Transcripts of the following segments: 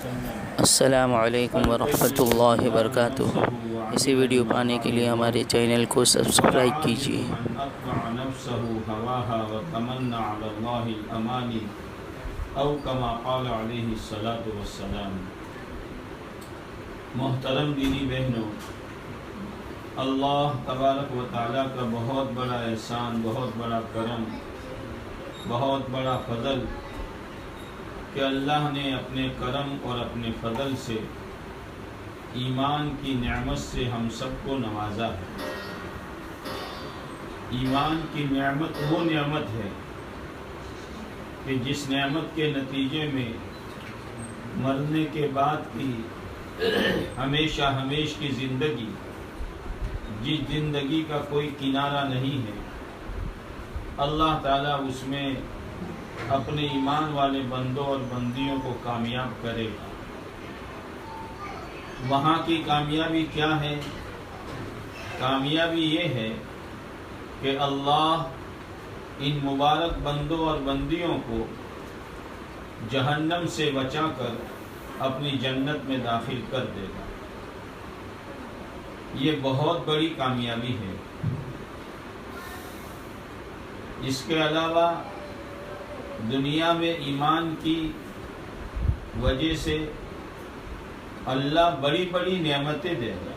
السلام علیکم ورحمۃ اللہ وبرکاتہ۔ اسی ویڈیو پانے کے لیے ہمارے چینل کو سبسکرائب کیجیے۔ محترم دینی بہنوں، اللہ تبارک و تعالیٰ کا بہت بڑا احسان، بہت بڑا کرم، بہت بڑا فضل کہ اللہ نے اپنے کرم اور اپنے فضل سے ایمان کی نعمت سے ہم سب کو نوازا ہے۔ ایمان کی نعمت وہ نعمت ہے کہ جس نعمت کے نتیجے میں مرنے کے بعد کی ہمیشہ ہمیش کی زندگی، جس زندگی کا کوئی کنارہ نہیں ہے، اللہ تعالیٰ اس میں اپنے ایمان والے بندوں اور بندیوں کو کامیاب کرے گا۔ وہاں کی کامیابی کیا ہے؟ کامیابی یہ ہے کہ اللہ ان مبارک بندوں اور بندیوں کو جہنم سے بچا کر اپنی جنت میں داخل کر دے گا۔ یہ بہت بڑی کامیابی ہے۔ اس کے علاوہ دنیا میں ایمان کی وجہ سے اللہ بڑی بڑی نعمتیں دے گا۔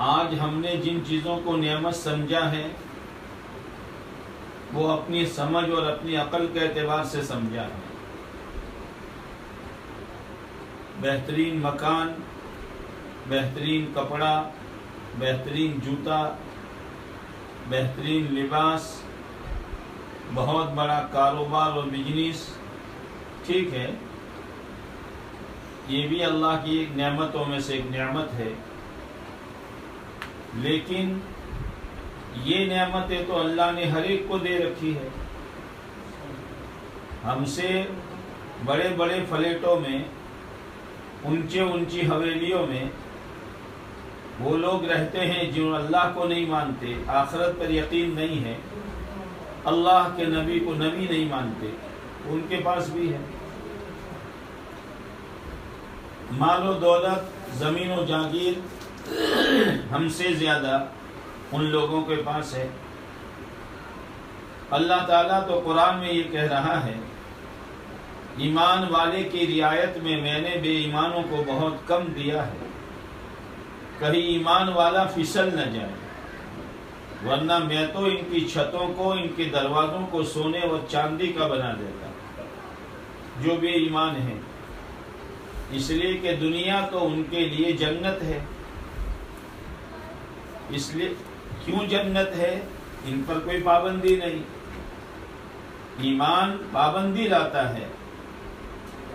آج ہم نے جن چیزوں کو نعمت سمجھا ہے وہ اپنی سمجھ اور اپنی عقل کے اعتبار سے سمجھا ہے۔ بہترین مکان، بہترین کپڑا، بہترین جوتا، بہترین لباس، بہت بڑا کاروبار اور بزنس، ٹھیک ہے، یہ بھی اللہ کی ایک نعمتوں میں سے ایک نعمت ہے، لیکن یہ نعمتیں تو اللہ نے ہر ایک کو دے رکھی ہے۔ ہم سے بڑے بڑے فلیٹوں میں، اونچی اونچی حویلیوں میں وہ لوگ رہتے ہیں جو اللہ کو نہیں مانتے، آخرت پر یقین نہیں ہے، اللہ کے نبی کو نبی نہیں مانتے، ان کے پاس بھی ہے مال و دولت، زمین و جاگیر، ہم سے زیادہ ان لوگوں کے پاس ہے۔ اللہ تعالیٰ تو قرآن میں یہ کہہ رہا ہے، ایمان والے کی رعایت میں میں نے بے ایمانوں کو بہت کم دیا ہے، کہیں ایمان والا پھسل نہ جائے، ورنہ میں تو ان کی چھتوں کو، ان کے دروازوں کو سونے اور چاندی کا بنا دیتا جو بے ایمان ہے، اس لیے کہ دنیا تو ان کے لیے جنت ہے۔ اس لیے کیوں جنت ہے؟ ان پر کوئی پابندی نہیں۔ ایمان پابندی لاتا ہے،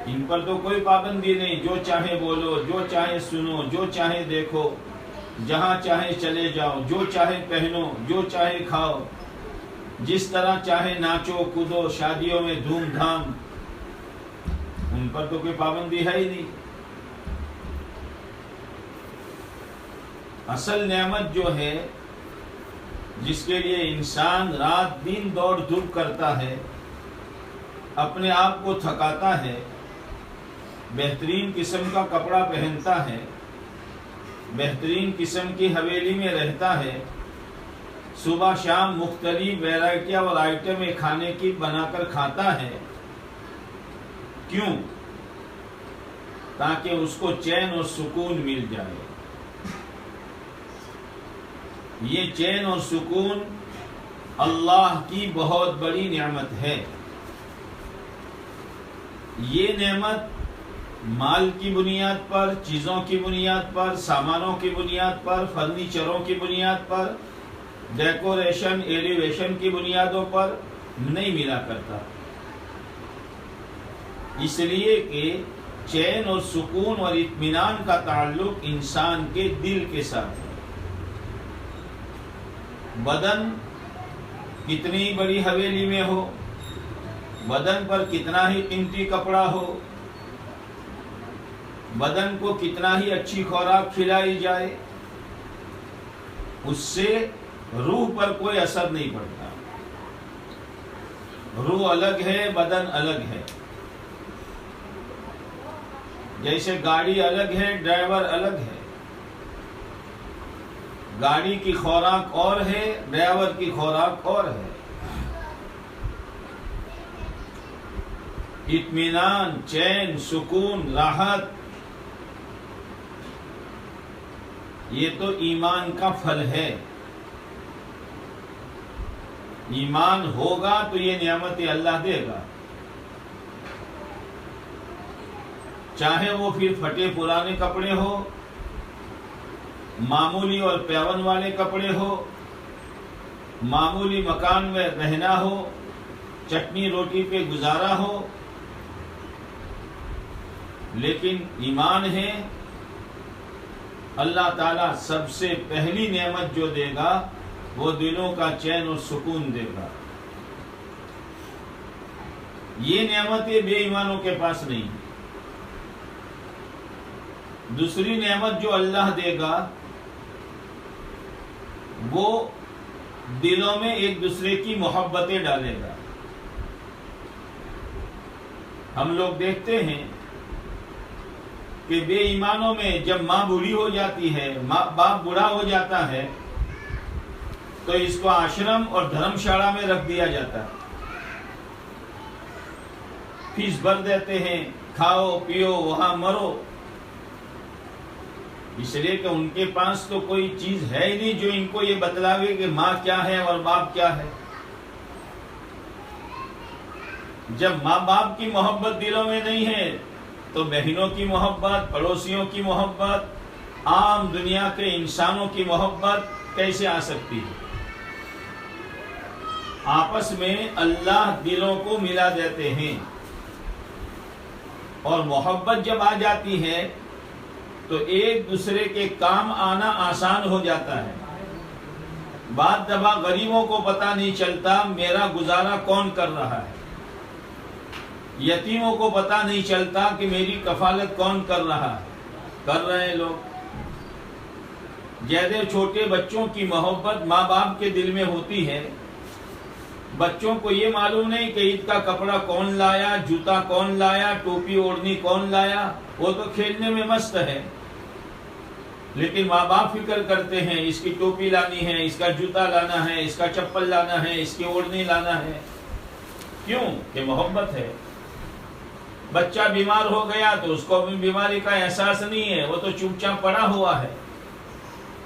ان پر تو کوئی پابندی نہیں، جو چاہے بولو، جو چاہے سنو، جو چاہے دیکھو، جہاں چاہے چلے جاؤ، جو چاہے پہنو، جو چاہے کھاؤ، جس طرح چاہے ناچو کودو، شادیوں میں دھوم دھام، ان پر تو کوئی پابندی ہے ہی نہیں۔ اصل نعمت جو ہے، جس کے لیے انسان رات دن دوڑ دھوپ کرتا ہے، اپنے آپ کو تھکاتا ہے، بہترین قسم کا کپڑا پہنتا ہے، بہترین قسم کی حویلی میں رہتا ہے، صبح شام مختلف ویرائٹیاں اور آئٹمیں کھانے کی بنا کر کھاتا ہے، کیوں؟ تاکہ اس کو چین اور سکون مل جائے۔ یہ چین اور سکون اللہ کی بہت بڑی نعمت ہے۔ یہ نعمت مال کی بنیاد پر، چیزوں کی بنیاد پر، سامانوں کی بنیاد پر، فرنیچروں کی بنیاد پر، ڈیکوریشن، ایلیویشن کی بنیادوں پر نہیں ملا کرتا، اس لیے کہ چین اور سکون اور اطمینان کا تعلق انسان کے دل کے ساتھ ہے۔ بدن کتنی بڑی حویلی میں ہو، بدن پر کتنا ہی قیمتی کپڑا ہو، بدن کو کتنا ہی اچھی خوراک کھلائی جائے، اس سے روح پر کوئی اثر نہیں پڑتا۔ روح الگ ہے، بدن الگ ہے۔ جیسے گاڑی الگ ہے، ڈرائیور الگ ہے. گاڑی کی خوراک اور ہے، ڈرائیور کی خوراک اور ہے. اطمینان، چین، سکون، راحت، یہ تو ایمان کا پھل ہے. ایمان ہوگا تو یہ نعمتیں اللہ دے گا، چاہے وہ پھر پھٹے پرانے کپڑے ہو، معمولی اور پیون والے کپڑے ہو، معمولی مکان میں رہنا ہو، چٹنی روٹی پہ گزارا ہو، لیکن ایمان ہے. اللہ تعالیٰ سب سے پہلی نعمت جو دے گا وہ دلوں کا چین اور سکون دے گا. یہ نعمتیں بے ایمانوں کے پاس نہیں. دوسری نعمت جو اللہ دے گا وہ دلوں میں ایک دوسرے کی محبتیں ڈالے گا. ہم لوگ دیکھتے ہیں کہ بے ایمانوں میں جب ماں بوڑھی ہو جاتی ہے، باپ بوڑھا ہو جاتا ہے، تو اس کو آشرم اور دھرم شالا میں رکھ دیا جاتا ہے. فیس بھر دیتے ہیں، کھاؤ پیو وہاں مرو. اس لیے کہ ان کے پاس تو کوئی چیز ہے ہی نہیں جو ان کو یہ بتلاوے کہ ماں کیا ہے اور باپ کیا ہے. جب ماں باپ کی محبت دلوں میں نہیں ہے تو بہنوں کی محبت، پڑوسیوں کی محبت، عام دنیا کے انسانوں کی محبت کیسے آ سکتی ہے؟ آپس میں اللہ دلوں کو ملا دیتے ہیں، اور محبت جب آ جاتی ہے تو ایک دوسرے کے کام آنا آسان ہو جاتا ہے. بعض دفعہ غریبوں کو پتہ نہیں چلتا میرا گزارا کون کر رہا ہے، یتیموں کو پتہ نہیں چلتا کہ میری کفالت کون کر رہا ہے. کر رہے ہیں لوگ. جیسے چھوٹے بچوں کی محبت ماں باپ کے دل میں ہوتی ہے. بچوں کو یہ معلوم نہیں کہ عید کا کپڑا کون لایا، جوتا کون لایا، ٹوپی اوڑھنی کون لایا. وہ تو کھیلنے میں مست ہے، لیکن ماں باپ فکر کرتے ہیں اس کی ٹوپی لانی ہے، اس کا جوتا لانا ہے، اس کا چپل لانا ہے، اس کی اوڑھنی لانا ہے. کیوں؟ کہ محبت ہے. بچہ بیمار ہو گیا تو اس کو بیماری کا احساس نہیں ہے، وہ تو چپ چاپ پڑا ہوا ہے،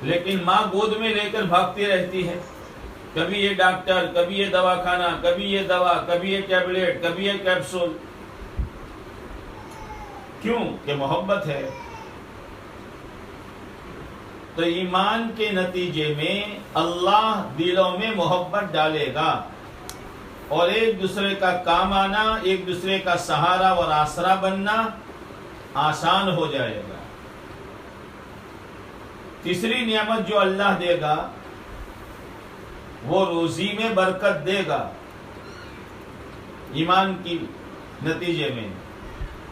لیکن ماں گود میں لے کر بھاگتی رہتی ہے. کبھی یہ ڈاکٹر، کبھی یہ دواخانہ، کبھی یہ دوا، کبھی یہ ٹیبلٹ، کبھی یہ کیپسول. کیوں؟ کہ محبت ہے. تو ایمان کے نتیجے میں اللہ دلوں میں محبت ڈالے گا، اور ایک دوسرے کا کام آنا، ایک دوسرے کا سہارا اور آسرا بننا آسان ہو جائے گا. تیسری نعمت جو اللہ دے گا وہ روزی میں برکت دے گا. ایمان کی نتیجے میں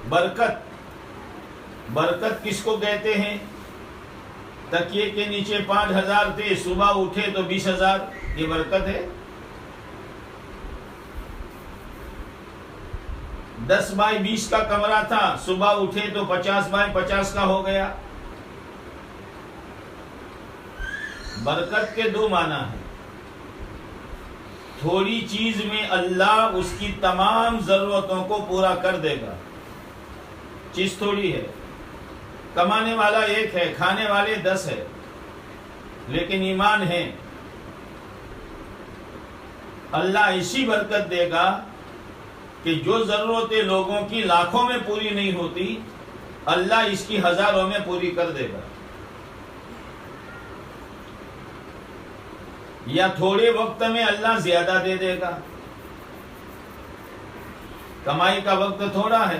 برکت. برکت کس کو کہتے ہیں؟ تکیے کے نیچے 5,000 تھے، صبح اٹھے تو 20,000، یہ برکت ہے. 10x20 کا کمرہ تھا، صبح اٹھے تو 50x50 کا ہو گیا. برکت کے دو معنی ہیں. تھوڑی چیز میں اللہ اس کی تمام ضرورتوں کو پورا کر دے گا. چیز تھوڑی ہے، کمانے والا ایک ہے، کھانے والے 10 ہے، لیکن ایمان ہے. اللہ ایسی برکت دے گا کہ جو ضرورتیں لوگوں کی لاکھوں میں پوری نہیں ہوتی، اللہ اس کی ہزاروں میں پوری کر دے گا. یا تھوڑے وقت میں اللہ زیادہ دے دے گا. کمائی کا وقت تھوڑا ہے،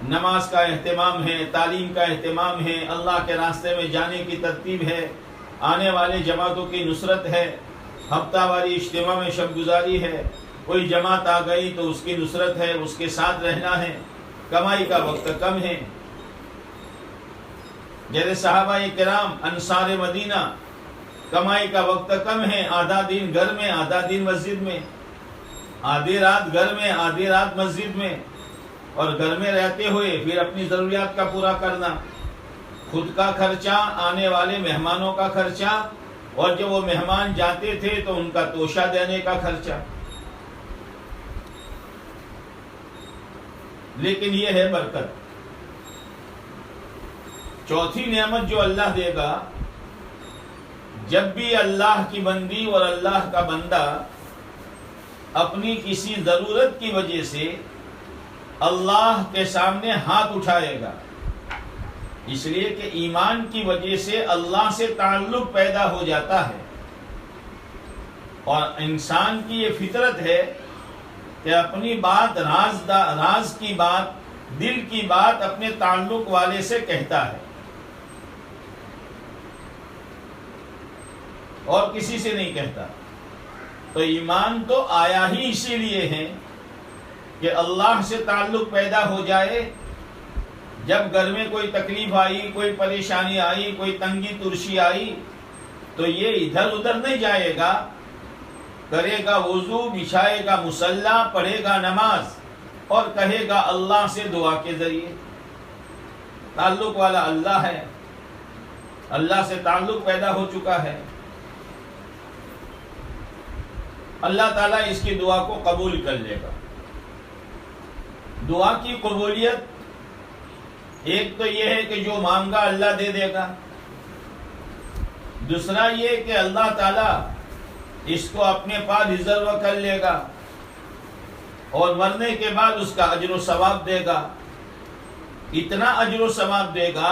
نماز کا اہتمام ہے، تعلیم کا اہتمام ہے، اللہ کے راستے میں جانے کی ترتیب ہے، آنے والے جماعتوں کی نصرت ہے، ہفتہ واری اجتماع میں شب گزاری ہے، کوئی جماعت آ گئی تو اس کی نصرت ہے، اس کے ساتھ رہنا ہے. کمائی کا وقت کم ہے. جیسے صحابہ کرام انصار مدینہ، کمائی کا وقت کم ہے، آدھا دن گھر میں، آدھا دن مسجد میں، آدھی رات گھر میں، آدھی رات مسجد میں. اور گھر میں رہتے ہوئے پھر اپنی ضروریات کا پورا کرنا، خود کا خرچہ، آنے والے مہمانوں کا خرچہ، اور جب وہ مہمان جاتے تھے تو ان کا توشہ دینے کا خرچہ۔ لیکن یہ ہے برکت۔ چوتھی نعمت جو اللہ دے گا، جب بھی اللہ کی بندی اور اللہ کا بندہ اپنی کسی ضرورت کی وجہ سے اللہ کے سامنے ہاتھ اٹھائے گا، اس لیے کہ ایمان کی وجہ سے اللہ سے تعلق پیدا ہو جاتا ہے، اور انسان کی یہ فطرت ہے کہ اپنی بات، راز کی بات، دل کی بات اپنے تعلق والے سے کہتا ہے اور کسی سے نہیں کہتا۔ تو ایمان تو آیا ہی اسی لیے ہے کہ اللہ سے تعلق پیدا ہو جائے۔ جب گھر میں کوئی تکلیف آئی، کوئی پریشانی آئی، کوئی تنگی ترشی آئی، تو یہ ادھر ادھر نہیں جائے گا، کرے گا وضو، بچھائے گا مصلی، پڑھے گا نماز اور کہے گا اللہ سے دعا کے ذریعے۔ تعلق والا اللہ ہے، اللہ سے تعلق پیدا ہو چکا ہے، اللہ تعالیٰ اس کی دعا کو قبول کر لے گا۔ دعا کی قبولیت ایک تو یہ ہے کہ جو مانگا اللہ دے دے گا، دوسرا یہ کہ اللہ تعالیٰ اس کو اپنے پاس ریزرو کر لے گا اور مرنے کے بعد اس کا اجر و ثواب دے گا۔ اتنا اجر و ثواب دے گا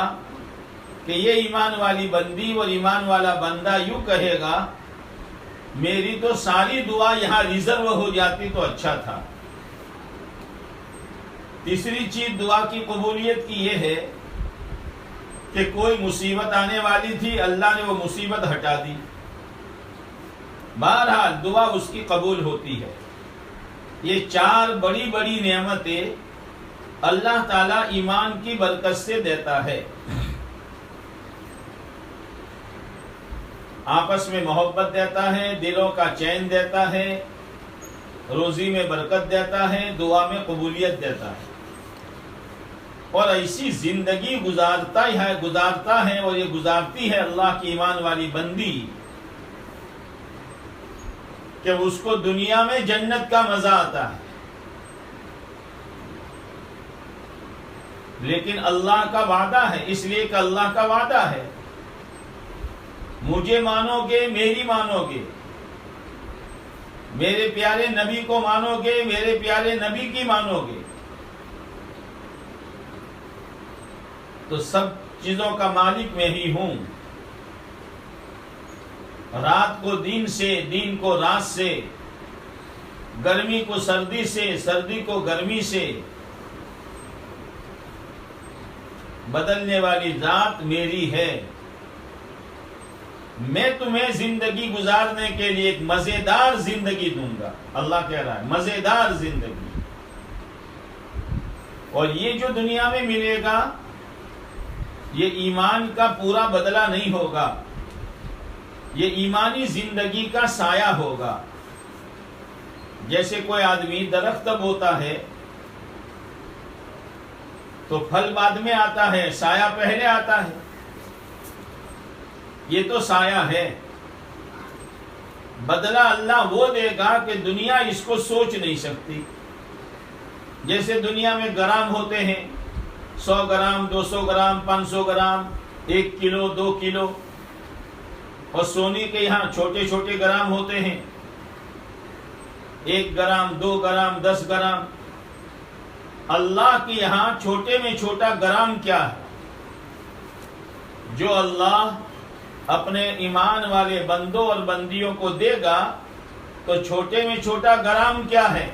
کہ یہ ایمان والی بندی اور ایمان والا بندہ یوں کہے گا، میری تو ساری دعا یہاں ریزرو ہو جاتی تو اچھا تھا۔ تیسری چیز دعا کی قبولیت کی یہ ہے کہ کوئی مصیبت آنے والی تھی، اللہ نے وہ مصیبت ہٹا دی، بہرحال دعا اس کی قبول ہوتی ہے۔ یہ چار بڑی بڑی نعمتیں اللہ تعالیٰ ایمان کی برکت سے دیتا ہے۔ آپس میں محبت دیتا ہے، دلوں کا چین دیتا ہے، روزی میں برکت دیتا ہے، دعا میں قبولیت دیتا ہے، اور ایسی زندگی گزارتا ہے اور یہ گزارتی ہے اللہ کی ایمان والی بندی کہ اس کو دنیا میں جنت کا مزہ آتا ہے۔ لیکن اللہ کا وعدہ ہے، اس لیے کہ اللہ کا وعدہ ہے، مجھے مانو گے، میری مانو گے، میرے پیارے نبی کو مانو گے، میرے پیارے نبی کی مانو گے، تو سب چیزوں کا مالک میں ہی ہوں۔ رات کو دن سے، دن کو رات سے، گرمی کو سردی سے، سردی کو گرمی سے، بدلنے والی ذات میری ہے۔ میں تمہیں زندگی گزارنے کے لیے ایک مزیدار زندگی دوں گا، اللہ کہہ رہا ہے، مزیدار زندگی۔ اور یہ جو دنیا میں ملے گا، یہ ایمان کا پورا بدلہ نہیں ہوگا، یہ ایمانی زندگی کا سایہ ہوگا۔ جیسے کوئی آدمی درخت بوتا ہے تو پھل بعد میں آتا ہے، سایہ پہلے آتا ہے، یہ تو سایہ ہے۔ بدلہ اللہ وہ دے گا کہ دنیا اس کو سوچ نہیں سکتی۔ جیسے دنیا میں گرام ہوتے ہیں، 100 گرام، 200 گرام، 500 گرام، 1 کلو، 2 کلو، اور سونے کے یہاں چھوٹے چھوٹے گرام ہوتے ہیں، 1 گرام، 2 گرام، 10 گرام۔ اللہ کے یہاں چھوٹے میں چھوٹا گرام کیا ہے؟ جو اللہ اپنے ایمان والے بندوں اور بندیوں کو دے گا، تو چھوٹے میں چھوٹا گرام کیا ہے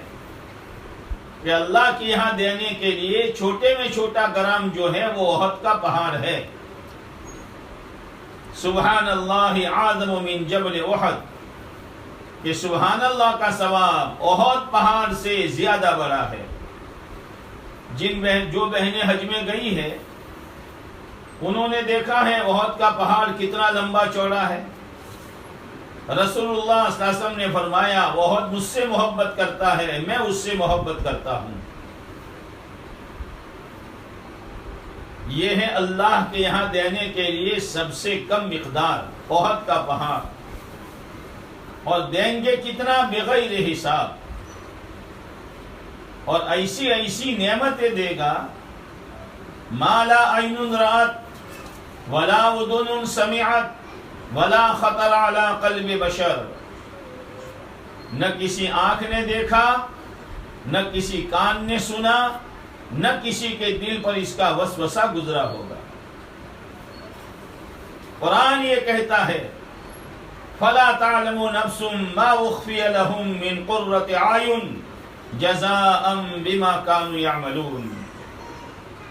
کہ اللہ کے یہاں دینے کے لیے چھوٹے میں چھوٹا گرام جو ہے وہ احد کا پہاڑ ہے۔ سبحان اللہ اعظم من جبل احد، کہ سبحان اللہ کا ثواب احد پہاڑ سے زیادہ بڑا ہے۔ جو بہنیں حج میں گئی ہیں انہوں نے دیکھا ہے احد کا پہاڑ کتنا لمبا چوڑا ہے۔ رسول اللہ صلی اللہ علیہ وسلم نے فرمایا، احد مجھ سے محبت کرتا ہے، میں اس سے محبت کرتا ہوں۔ یہ ہے اللہ کے یہاں دینے کے لیے سب سے کم مقدار، احد کا پہاڑ، اور دیں گے کتنا؟ بغیر حساب، اور ایسی ایسی نعمتیں دے گا ما لا عین رأت ولا اذن سمعت ولا خطر علی قلب بشر، نہ کسی آنکھ نے دیکھا، نہ کسی کان نے سنا، نہ کسی کے دل پر اس کا وسوسہ گزرا ہوگا۔ قرآن یہ کہتا ہے فَلَا تَعْلَمُ نَفْسٌ مَا أُخْفِيَ لَهُم مِّن قُرَّةِ أَعْيُنٍ جَزَاءً بِمَا كَانُوا يَعْمَلُونَ،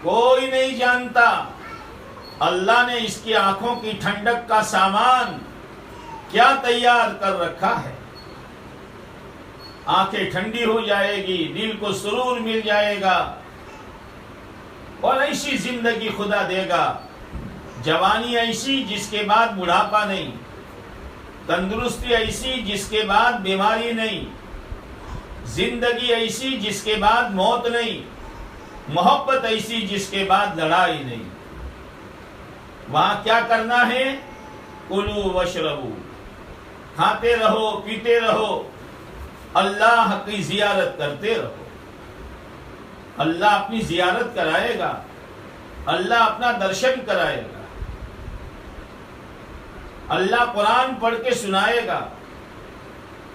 کوئی نہیں جانتا اللہ نے اس کی آنکھوں کی ٹھنڈک کا سامان کیا تیار کر رکھا ہے۔ آنکھیں ٹھنڈی ہو جائے گی، دل کو سرور مل جائے گا، اور ایسی زندگی خدا دے گا، جوانی ایسی جس کے بعد بڑھاپا نہیں، تندرستی ایسی جس کے بعد بیماری نہیں، زندگی ایسی جس کے بعد موت نہیں، محبت ایسی جس کے بعد لڑائی نہیں۔ وہاں کیا کرنا ہے؟ کلوا واشربوا، کھاتے رہو، پیتے رہو، اللہ کی زیارت کرتے رہو۔ اللہ اپنی زیارت کرائے گا، اللہ اپنا درشن کرائے گا، اللہ قرآن پڑھ کے سنائے گا۔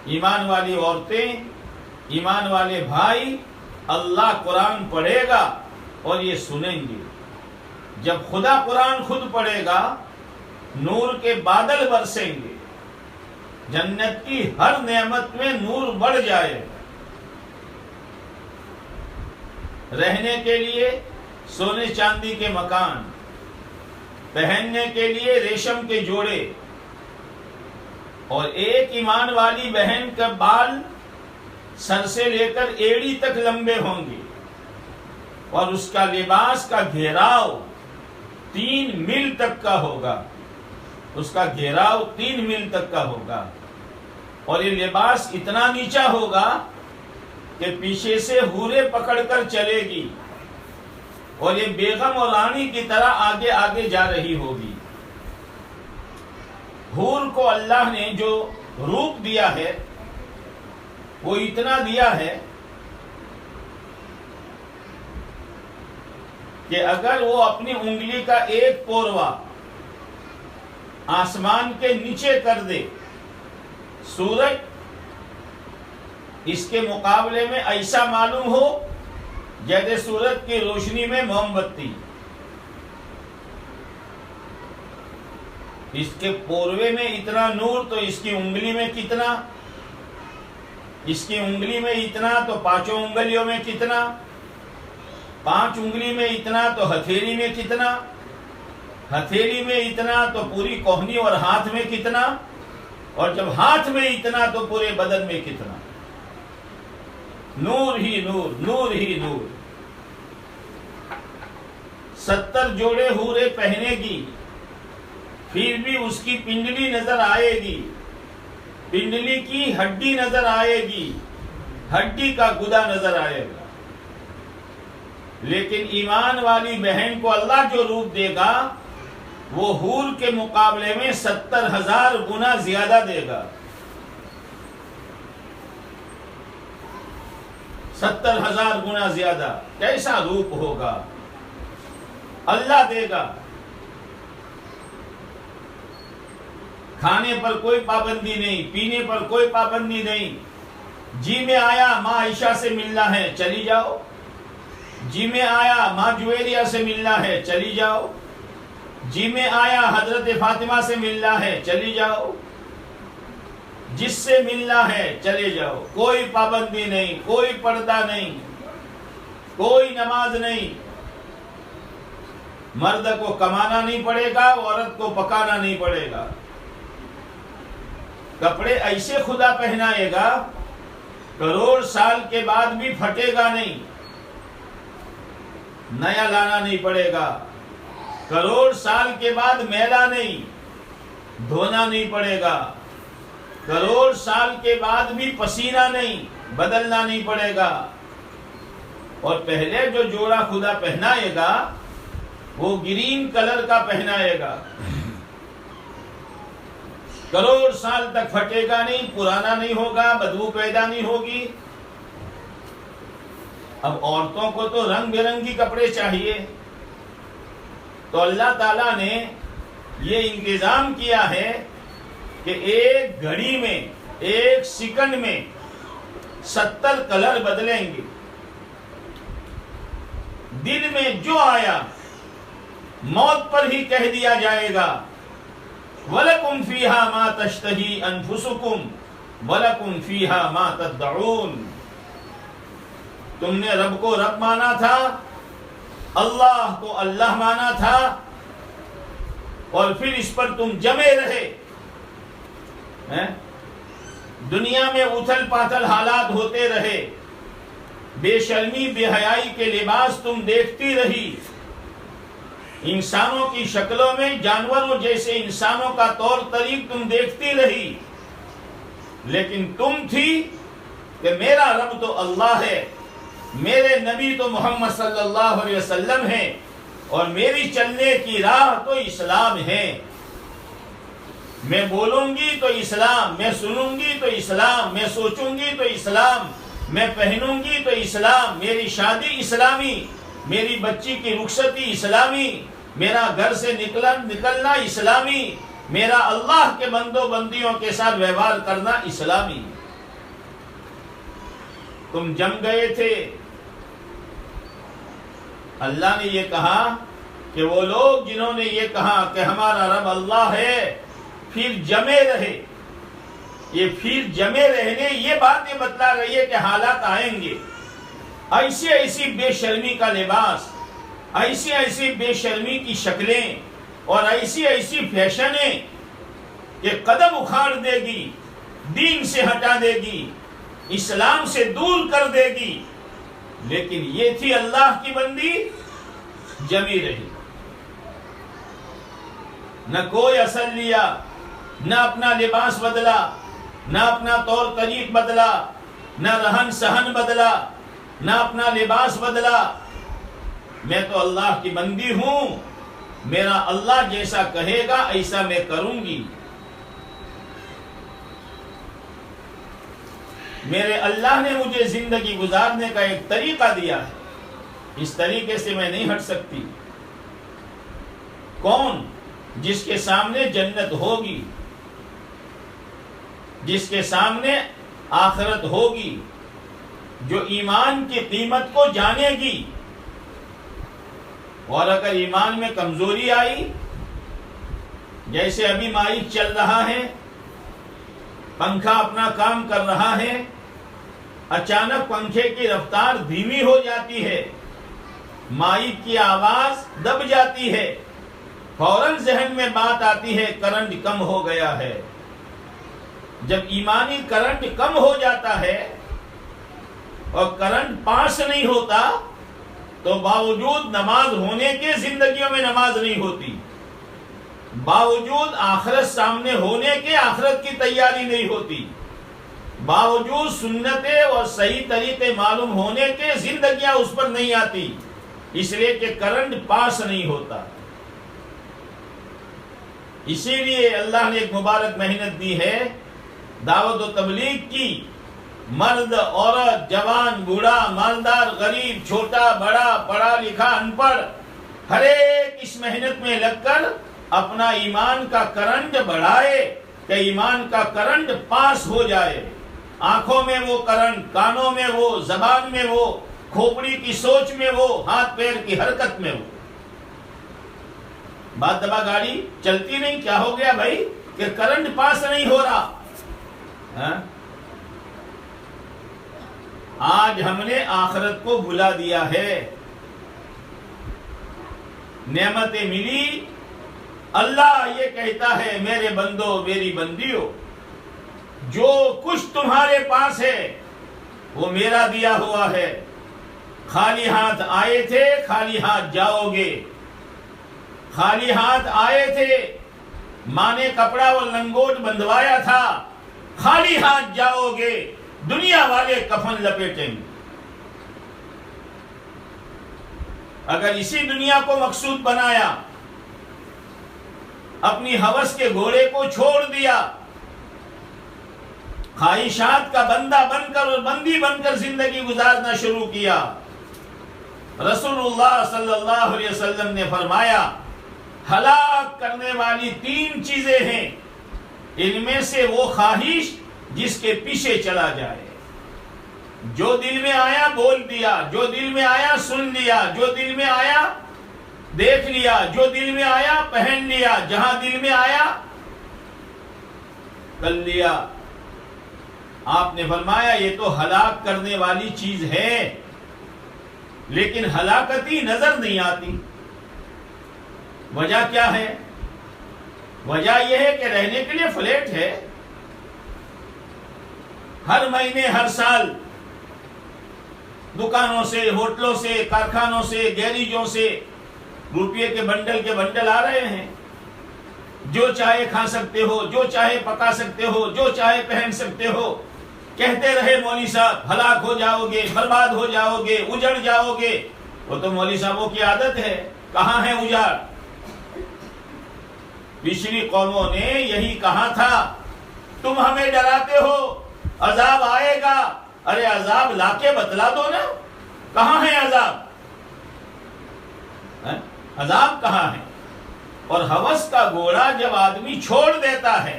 ایمان والی عورتیں، ایمان والے بھائی، اللہ قرآن پڑھے گا اور یہ سنیں گے۔ جب خدا قرآن خود پڑھے گا، نور کے بادل برسیں گے، جنت کی ہر نعمت میں نور بڑھ جائے گا۔ رہنے کے لیے سونے چاندی کے مکان، پہننے کے لیے ریشم کے جوڑے، اور ایک ایمان والی بہن کا بال سر سے لے کر ایڑی تک لمبے ہوں گے، اور اس کا لباس کا گھیراؤ 3 میل تک کا ہوگا، اس کا گھیراؤ 3 میل تک کا ہوگا، اور یہ لباس اتنا نیچا ہوگا کہ پیچھے سے حورے پکڑ کر چلے گی، اور یہ بیگم اور رانی کی طرح آگے آگے جا رہی ہوگی۔ حور کو اللہ نے جو روپ دیا ہے وہ اتنا دیا ہے کہ اگر وہ اپنی انگلی کا ایک پوروا آسمان کے نیچے کر دے، سورج اس کے مقابلے میں ایسا معلوم ہو جیسے سورج کی روشنی میں موم بتی۔ اس کے پوروے میں اتنا نور تو اس کی انگلی میں کتنا، اس کی انگلی میں اتنا تو 5 انگلیوں میں کتنا، 5 انگلی میں اتنا تو ہتھیلی میں کتنا، ہتھیلی میں اتنا تو پوری کوہنی اور ہاتھ میں کتنا، اور جب ہاتھ میں اتنا تو پورے بدن میں کتنا۔ نور ہی نور، نور ہی نور۔ 70 جوڑے حورے پہنے گی، پھر بھی اس کی پنڈلی نظر آئے گی، پنڈلی کی ہڈی نظر آئے گی، ہڈی کا گدا نظر آئے گا۔ لیکن ایمان والی بہن کو اللہ جو روپ دے گا وہ حور کے مقابلے میں 70,000 گنا زیادہ دے گا۔ 70,000 گنا زیادہ۔ کیسا روپ ہوگا؟ اللہ دے گا۔ کھانے پر کوئی پابندی نہیں، پینے پر کوئی پابندی نہیں۔ جی میں آیا ماں عائشہ سے ملنا ہے، چلی جاؤ۔ جی میں آیا ماں جویریہ سے ملنا ہے، چلی جاؤ۔ جی میں آیا حضرت فاطمہ سے ملنا ہے، چلی جاؤ۔ جس سے ملنا ہے چلے جاؤ، کوئی پابندی نہیں، کوئی پردہ نہیں، کوئی نماز نہیں۔ مرد کو کمانا نہیں پڑے گا، عورت کو پکانا نہیں پڑے گا۔ کپڑے ایسے خدا پہنائے گا کروڑ سال کے بعد بھی پھٹے گا نہیں، نیا لانا نہیں پڑے گا۔ کروڑ سال کے بعد میلا نہیں، دھونا نہیں پڑے گا۔ کروڑ سال کے بعد بھی پسینہ نہیں، بدلنا نہیں پڑے گا۔ اور پہلے جو جوڑا خدا پہنائے گا وہ گرین کلر کا پہنائے گا، کروڑ سال تک پھٹے گا نہیں، پرانا نہیں ہوگا، بدبو پیدا نہیں ہوگی۔ اب عورتوں کو تو رنگ برنگی کپڑے چاہیے، تو اللہ تعالیٰ نے یہ انتظام کیا ہے کہ ایک گھڑی میں، ایک سیکنڈ میں 70 کلر بدلیں گے۔ دل میں جو آیا موت پر ہی کہہ دیا جائے گا، وَلَكُمْ فِيهَا مَا تَشْتَهِي أَنفُسُكُمْ وَلَكُمْ فِيهَا مَا تَدَّعُونَ۔ تم نے رب کو رب مانا تھا، اللہ کو اللہ مانا تھا، اور پھر اس پر تم جمے رہے۔ دنیا میں اتھل پاتھل حالات ہوتے رہے، بے شرمی بے حیائی کے لباس تم دیکھتی رہی، انسانوں کی شکلوں میں جانوروں جیسے انسانوں کا طور طریق تم دیکھتی رہی، لیکن تم تھی کہ میرا رب تو اللہ ہے، میرے نبی تو محمد صلی اللہ علیہ وسلم ہیں، اور میری چلنے کی راہ تو اسلام ہے۔ میں بولوں گی تو اسلام، میں سنوں گی تو اسلام، میں سوچوں گی تو اسلام، میں پہنوں گی تو اسلام، میری شادی اسلامی، میری بچی کی رخصتی اسلامی، میرا گھر سے نکلنا اسلامی، میرا اللہ کے بندوں بندیوں کے ساتھ ویوہار کرنا اسلامی۔ تم جم گئے تھے۔ اللہ نے یہ کہا کہ وہ لوگ جنہوں نے یہ کہا کہ ہمارا رب اللہ ہے، پھر جمے رہے۔ یہ پھر جمے رہنے یہ بات یہ بتلا رہی ہے کہ حالات آئیں گے، ایسی ایسی بے شرمی کا لباس، ایسی ایسی بے شرمی کی شکلیں اور ایسی ایسی فیشنیں کہ قدم اکھاڑ دے گی، دین سے ہٹا دے گی، اسلام سے دور کر دے گی، لیکن یہ تھی اللہ کی بندی، جمی رہی، نہ کوئی اثر لیا، نہ اپنا لباس بدلا، نہ اپنا طور طریق بدلا، نہ رہن سہن بدلا، نہ اپنا لباس بدلا۔ میں تو اللہ کی بندی ہوں، میرا اللہ جیسا کہے گا ایسا میں کروں گی، میرے اللہ نے مجھے زندگی گزارنے کا ایک طریقہ دیا ہے، اس طریقے سے میں نہیں ہٹ سکتی۔ کون؟ جس کے سامنے جنت ہوگی، جس کے سامنے آخرت ہوگی، جو ایمان کی قیمت کو جانے گی، اور اگر ایمان میں کمزوری آئی، جیسے ابھی مائک چل رہا ہے، پنکھا اپنا کام کر رہا ہے، اچانک پنکھے کی رفتار دھیمی ہو جاتی ہے، مائک کی آواز دب جاتی ہے، فوراً ذہن میں بات آتی ہے کرنٹ کم ہو گیا ہے۔ جب ایمانی کرنٹ کم ہو جاتا ہے اور کرنٹ پاس نہیں ہوتا تو باوجود نماز ہونے کے زندگیوں میں نماز نہیں ہوتی، باوجود آخرت سامنے ہونے کے آخرت کی تیاری نہیں ہوتی، باوجود سنتیں اور صحیح طریقے معلوم ہونے کے زندگیاں اس پر نہیں آتی، اس لیے کہ کرنٹ پاس نہیں ہوتا۔ اسی لیے اللہ نے ایک مبارک محنت دی ہے دعوت و تبلیغ کی، مرد عورت جوان بوڑھا مالدار غریب چھوٹا بڑا پڑھا لکھا ان پڑھ، ہر ایک اس محنت میں لگ کر اپنا ایمان کا کرنٹ بڑھائے کہ ایمان کا کرنٹ پاس ہو جائے، آنکھوں میں وہ کرنٹ، کانوں میں وہ، زبان میں وہ، کھوپڑی کی سوچ میں وہ، ہاتھ پیر کی حرکت میں وہ۔ بات دبا گاڑی چلتی نہیں، کیا ہو گیا بھائی کہ کرنٹ پاس نہیں ہو رہا۔ آج ہم نے آخرت کو بھلا دیا ہے، نعمتیں ملی، اللہ یہ کہتا ہے میرے بندو میری بندیوں، جو کچھ تمہارے پاس ہے وہ میرا دیا ہوا ہے، خالی ہاتھ آئے تھے خالی ہاتھ جاؤ گے، خالی ہاتھ آئے تھے، ماں نے کپڑا اور لنگوٹ بندھوایا تھا، خالی ہاتھ جاؤ گے، دنیا والے کفن لپیٹیں گے۔ اگر اسی دنیا کو مقصود بنایا، اپنی ہوس کے گھوڑے کو چھوڑ دیا، خواہشات کا بندہ بن کر اور بندی بن کر زندگی گزارنا شروع کیا، رسول اللہ صلی اللہ علیہ وسلم نے فرمایا ہلاک کرنے والی 3 چیزیں ہیں، ان میں سے وہ خواہش جس کے پیچھے چلا جائے، جو دل میں آیا بول دیا، جو دل میں آیا سن لیا، جو دل میں آیا دیکھ لیا، جو دل میں آیا پہن لیا، جہاں دل میں آیا کر لیا۔ آپ نے فرمایا یہ تو ہلاک کرنے والی چیز ہے، لیکن ہلاکتی نظر نہیں آتی۔ وجہ کیا ہے؟ وجہ یہ ہے کہ رہنے کے لیے فلیٹ ہے، ہر مہینے ہر سال دکانوں سے، ہوٹلوں سے، کارخانوں سے، گیریجوں سے روپیے کے بنڈل آ رہے ہیں، جو چاہے کھا سکتے ہو، جو چاہے پکا سکتے ہو، جو چاہے پہن سکتے ہو۔ کہتے رہے مولوی صاحب ہلاک ہو جاؤ گے، برباد ہو جاؤ گے، اجڑ جاؤ گے، وہ تو مولوی صاحبوں کی عادت ہے۔ کہاں ہے اجاڑ؟ پچھلی قوموں نے یہی کہا تھا، تم ہمیں ڈراتے ہو عذاب آئے گا، ارے عذاب لا کے بتلا دو نا، کہاں ہے عذاب؟ عذاب کہاں ہے؟ اور ہوس کا گھوڑا جب آدمی چھوڑ دیتا ہے،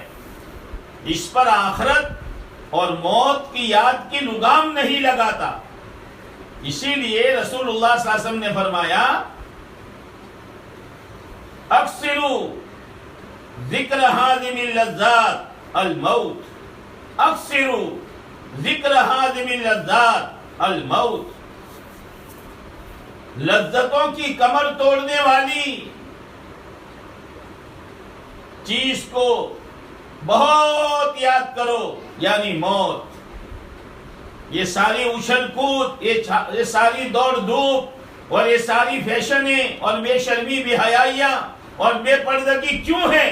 اس پر آخرت اور موت کی یاد کی لگام نہیں لگاتا۔ اسی لیے رسول اللہ صلی اللہ علیہ وسلم نے فرمایا اکثروا ذکر ہاضم اللذات الموت، اکثروا ذکر ہاضم اللذات الموت۔ لذتوں کی کمر توڑنے والی چیز کو بہت یاد کرو، یعنی موت۔ یہ ساری اچھل کود، یہ ساری دوڑ دھوپ اور یہ ساری فیشنیں اور بے شرمی بے حیائیاں اور بے پردگی کیوں ہے؟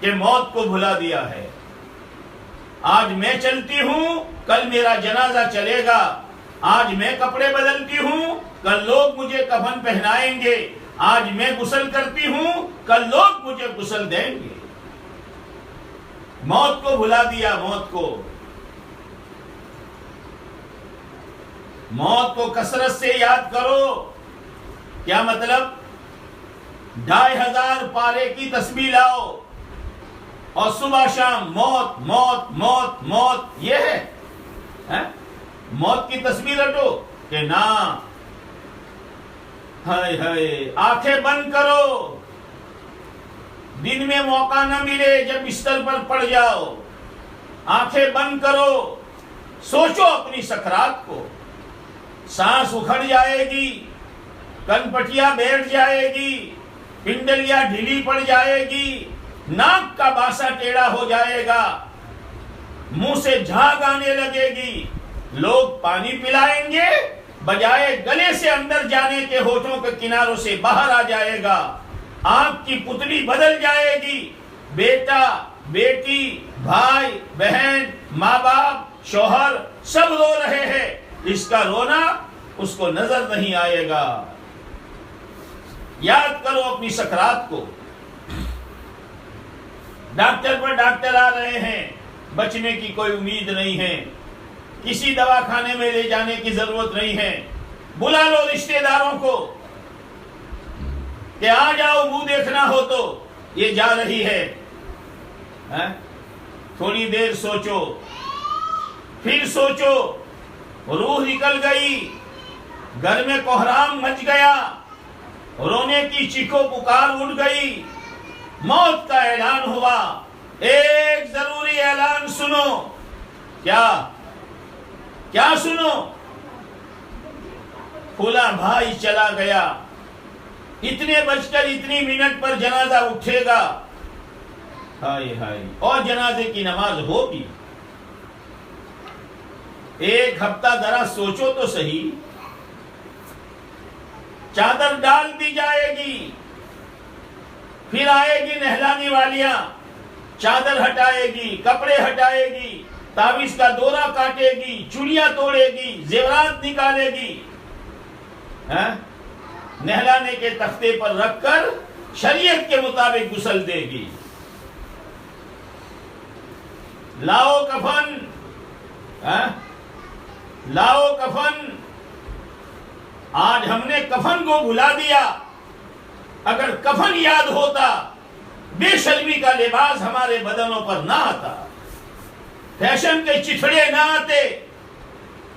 کہ موت کو بھلا دیا ہے۔ آج میں چلتی ہوں، کل میرا جنازہ چلے گا، آج میں کپڑے بدلتی ہوں، کل لوگ مجھے کفن پہنائیں گے، آج میں غسل کرتی ہوں، کل لوگ مجھے غسل دیں گے۔ موت کو بھلا دیا، موت کو۔ موت کو کثرت سے یاد کرو۔ کیا مطلب؟ 2500 پارے کی تسبیح لاؤ اور صبح شام موت موت موت موت، یہ ہے موت کی تسبیح رٹو کہ نا؟ ہائے ہائے، آنکھیں بند کرو، دن میں موقع نہ ملے جب بستر پر پڑ جاؤ، آنکھیں بند کرو، سوچو اپنی سکرات کو۔ سانس اکھڑ جائے گی، کن پٹیا بیٹھ جائے گی، پنڈلیاں ڈھیلی پڑ جائے گی، ناک کا باسا ٹیڑھا ہو جائے گا، منہ سے جھاگ آنے لگے گی، لوگ پانی پلائیں گے، بجائے گلے سے اندر جانے کے ہونٹوں کے کناروں سے باہر آ جائے گا، آنکھ کی پتلی بدل جائے گی، بیٹا بیٹی بھائی بہن ماں باپ شوہر سب رو رہے ہیں، اس کا رونا اس کو نظر نہیں آئے گا۔ یاد کرو اپنی سکرات کو۔ ڈاکٹر پر ڈاکٹر آ رہے ہیں، بچنے کی کوئی امید نہیں ہے، کسی دواخانے میں لے جانے کی ضرورت نہیں ہے، بلا لو رشتہ داروں کو کہ آ جاؤ، منہ دیکھنا ہو تو یہ جا رہی ہے۔ تھوڑی دیر سوچو، پھر سوچو، روح نکل گئی، گھر میں کوہرام مچ گیا، رونے کی چیخو پکار اٹھ گئی، موت کا اعلان ہوا۔ ایک ضروری اعلان سنو۔ کیا سنو؟ فلاں بھائی چلا گیا، اتنے بج کر اتنی منٹ پر جنازہ اٹھے گا، ہائے ہائے، اور جنازے کی نماز ہوگی۔ ایک ہفتہ ذرا سوچو تو صحیح، چادر ڈال دی جائے گی، پھر آئے گی نہلانے والیاں، چادر ہٹائے گی، کپڑے ہٹائے گی، تعویذ کا دورہ کاٹے گی، چوڑیاں توڑے گی، زیورات نکالے گی، نہلانے کے تختے پر رکھ کر شریعت کے مطابق غسل دے گی. لاؤ کفن، لاؤ کفن. آج ہم نے کفن کو بھلا دیا. اگر کفن یاد ہوتا، بے شرمی کا لباس ہمارے بدنوں پر نہ آتا، فیشن کے چتھڑے نہ آتے،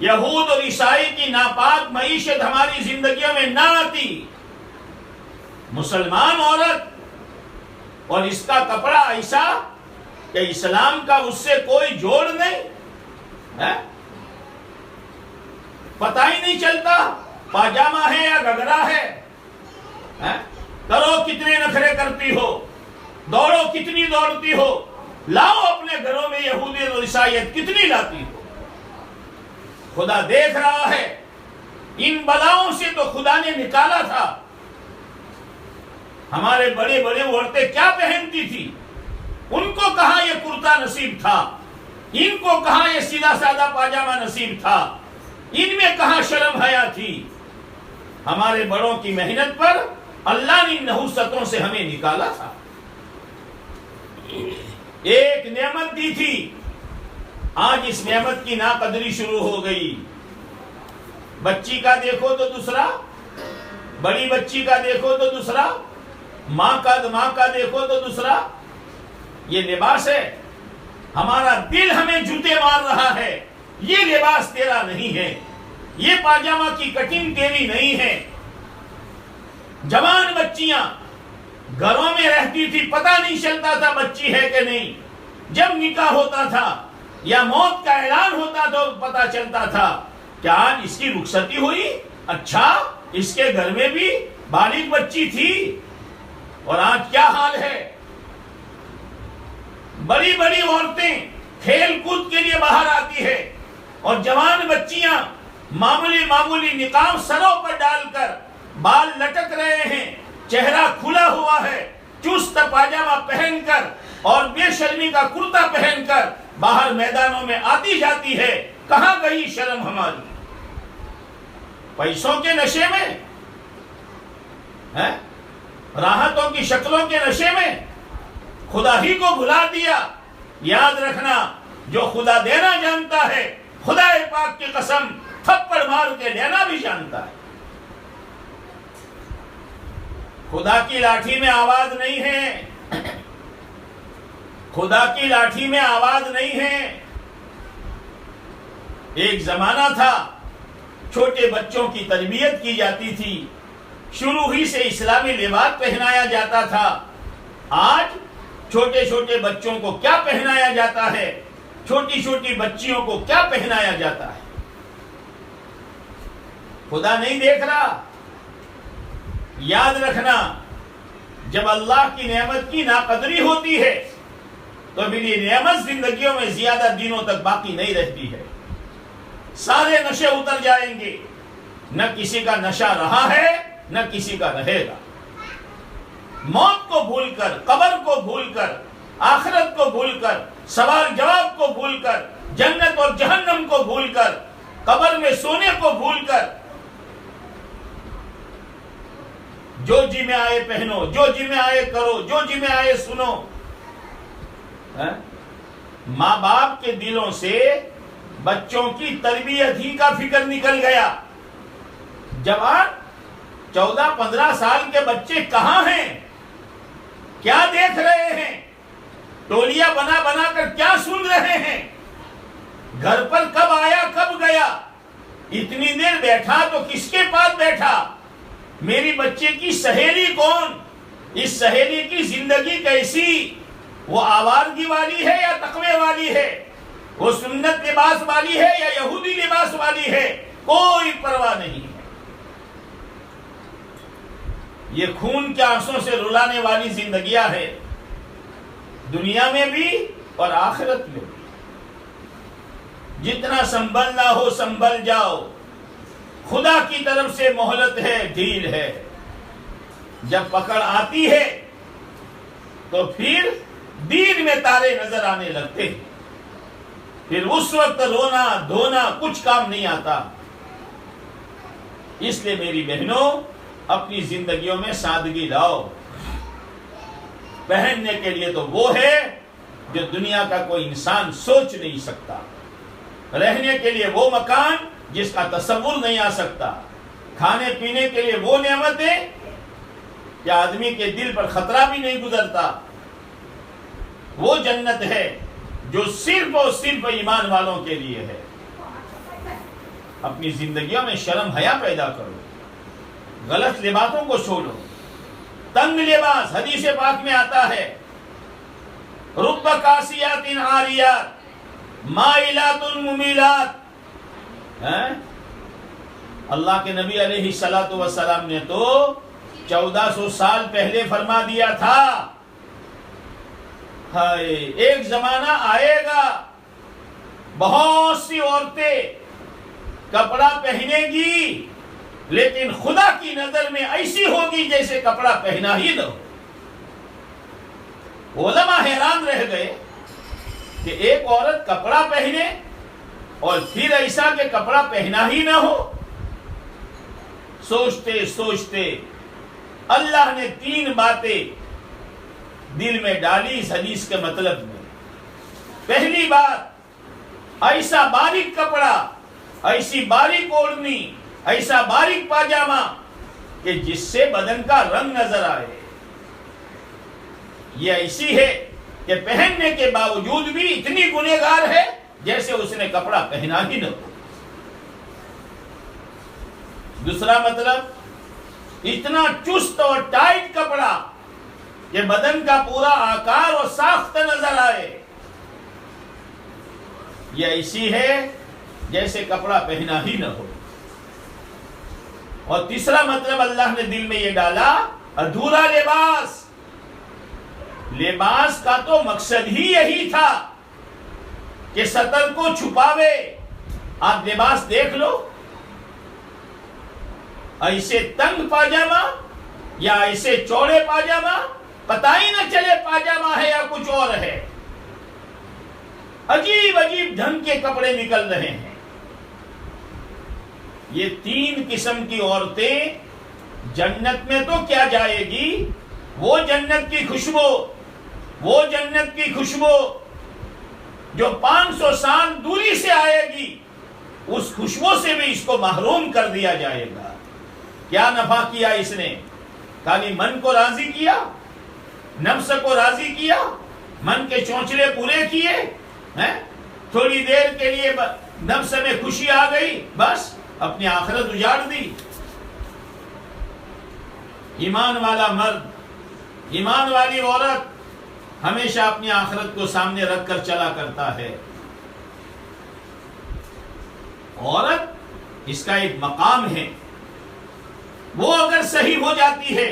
یہود اور عیسائی کی ناپاک معیشت ہماری زندگیوں میں نہ آتی. مسلمان عورت اور اس کا کپڑا ایسا کہ اسلام کا اس سے کوئی جوڑ نہیں، پتہ ہی نہیں چلتا پاجامہ ہے یا گھگرا ہے. کرو کتنے نخرے کرتی ہو، دوڑو کتنی دوڑتی ہو، لاؤ اپنے گھروں میں یہودیت اور عیسائیت کتنی لاتی ہو. خدا دیکھ رہا ہے. ان بلاؤں سے تو خدا نے نکالا تھا. ہمارے بڑے بڑے عورتیں کیا پہنتی تھی؟ ان کو کہاں یہ کرتا نصیب تھا، ان کو کہاں یہ سیدھا سادہ پاجامہ نصیب تھا، ان میں کہاں شرم حیا تھی. ہمارے بڑوں کی محنت پر اللہ نے نحوستوں سے ہمیں نکالا تھا. ایک نعمت دی تھی، آج اس نعمت کی ناقدری شروع ہو گئی. بچی کا دیکھو تو دوسرا، بڑی بچی کا دیکھو تو دوسرا، ماں کا دیکھو تو دوسرا. یہ لباس ہے. ہمارا دل ہمیں جوتے مار رہا ہے، یہ لباس تیرا نہیں ہے، یہ پاجامہ کی کٹنگ تیری نہیں ہے. جوان بچیاں گھروں میں رہتی تھی، پتہ نہیں چلتا تھا بچی ہے کہ نہیں. جب نکاح ہوتا تھا یا موت کا اعلان ہوتا تو پتہ چلتا تھا کہ آج اس کی رخصتی ہوئی. اچھا، اس کے گھر میں بھی بالغ بچی تھی. اور آج کیا حال ہے؟ بڑی بڑی عورتیں کھیل کود کے لیے باہر آتی ہے اور جوان بچیاں معمولی نقاب سروں پر ڈال کر، بال لٹک رہے ہیں، چہرہ کھلا ہوا ہے، چست پاجامہ پہن کر اور بے شرمی کا کرتا پہن کر باہر میدانوں میں آتی جاتی ہے. کہاں گئی شرم ہماری؟ پیسوں کے نشے میں، راحتوں کی شکلوں کے نشے میں خدا ہی کو بھلا دیا. یاد رکھنا، جو خدا دینا جانتا ہے، خدا پاک کی قسم تھپڑ مار کے لینا بھی جانتا ہے. خدا کی لاٹھی میں آواز نہیں ہے، خدا کی لاٹھی میں آواز نہیں ہے. ایک زمانہ تھا چھوٹے بچوں کی تربیت کی جاتی تھی، شروع ہی سے اسلامی لباس پہنایا جاتا تھا. آج چھوٹے چھوٹے بچوں کو کیا پہنایا جاتا ہے، چھوٹی چھوٹی بچیوں کو کیا پہنایا جاتا ہے؟ خدا نہیں دیکھ رہا. یاد رکھنا، جب اللہ کی نعمت کی ناقدری ہوتی ہے تو پھر یہ نعمت زندگیوں میں زیادہ دنوں تک باقی نہیں رہتی ہے. سارے نشے اتر جائیں گے، نہ کسی کا نشہ رہا ہے نہ کسی کا رہے گا. موت کو بھول کر، قبر کو بھول کر، آخرت کو بھول کر، سوال جواب کو بھول کر، جنت اور جہنم کو بھول کر، قبر میں سونے کو بھول کر، جو جی میں آئے پہنو، جو جی میں آئے کرو، جو جی میں آئے سنو. ماں باپ کے دلوں سے بچوں کی تربیت ہی کا فکر نکل گیا. جوان 14-15 سال کے بچے کہاں ہیں؟ کیا دیکھ رہے ہیں؟ ٹولیاں بنا بنا کر کیا سن رہے ہیں؟ گھر پر کب آیا کب گیا؟ اتنی دیر بیٹھا تو کس کے پاس بیٹھا؟ میری بچے کی سہیلی کون؟ اس سہیلی کی زندگی کیسی؟ وہ آوارگی والی ہے یا تقوی والی ہے؟ وہ سنت لباس والی ہے یا یہودی لباس والی ہے؟ کوئی پرواہ نہیں ہے. یہ خون کے آنسوں سے رلانے والی زندگیاں ہے، دنیا میں بھی اور آخرت میں بھی. جتنا سنبھلنا ہو سنبھل جاؤ، خدا کی طرف سے مہلت ہے، ڈھیل ہے. جب پکڑ آتی ہے تو پھر دین میں تارے نظر آنے لگتے ہیں. پھر اس وقت رونا دھونا کچھ کام نہیں آتا. اس لیے میری بہنوں، اپنی زندگیوں میں سادگی لاؤ. پہننے کے لیے تو وہ ہے جو دنیا کا کوئی انسان سوچ نہیں سکتا. رہنے کے لیے وہ مکان جس کا تصور نہیں آ سکتا. کھانے پینے کے لیے وہ نعمتیں کہ آدمی کے دل پر خطرہ بھی نہیں گزرتا. وہ جنت ہے جو صرف اور صرف ایمان والوں کے لیے ہے. اپنی زندگیوں میں شرم حیا پیدا کرو. غلط لباسوں کو چھوڑو. تنگ لباس حدیث پاک میں آتا ہے رب کاسیات عاریات مائلات ممیلات. اللہ کے نبی علیہ الصلوۃ والسلام نے تو 1400 سال پہلے فرما دیا تھا ایک زمانہ آئے گا بہت سی عورتیں کپڑا پہنے گی لیکن خدا کی نظر میں ایسی ہوگی جیسے کپڑا پہنا ہی نہ ہو. علماء حیران رہ گئے کہ ایک عورت کپڑا پہنے اور پھر ایسا کہ کپڑا پہنا ہی نہ ہو. سوچتے سوچتے اللہ نے 3 باتیں دل میں ڈالی اس حدیث کے مطلب میں. پہلی بات، ایسا باریک کپڑا، ایسی باریک اوڑھنی، ایسا باریک پاجامہ کہ جس سے بدن کا رنگ نظر آئے. یہ ایسی ہے کہ پہننے کے باوجود بھی اتنی گنہگار ہے جیسے اس نے کپڑا پہنا ہی نہ ہو. دوسرا مطلب، اتنا چست اور ٹائٹ کپڑا کہ بدن کا پورا آکار اور ساخت نظر آئے. یہ ایسی ہے جیسے کپڑا پہنا ہی نہ ہو. اور تیسرا مطلب اللہ نے دل میں یہ ڈالا ادھورا لباس. لباس کا تو مقصد ہی یہی تھا کہ سطر کو چھپاوے. آپ لباس دیکھ لو، ایسے تنگ پاجامہ یا ایسے چوڑے پاجامہ پتہ ہی نہ چلے پاجامہ ہے یا کچھ اور ہے. عجیب عجیب ڈھنگ کے کپڑے نکل رہے ہیں. یہ 3 قسم کی عورتیں جنت میں تو کیا جائے گی، وہ جنت کی خوشبو، وہ جنت کی خوشبو جو 500 سال دوری سے آئے گی، اس خوشبو سے بھی اس کو محروم کر دیا جائے گا. کیا نفع کیا اس نے؟ خالی من کو راضی کیا، نفس کو راضی کیا، من کے چونچلے پورے کیے، تھوڑی دیر کے لیے نفس میں خوشی آ گئی، بس اپنی آخرت اجاڑ دی. ایمان والا مرد، ایمان والی عورت ہمیشہ اپنی آخرت کو سامنے رکھ کر چلا کرتا ہے. عورت اس کا ایک مقام ہے، وہ اگر صحیح ہو جاتی ہے،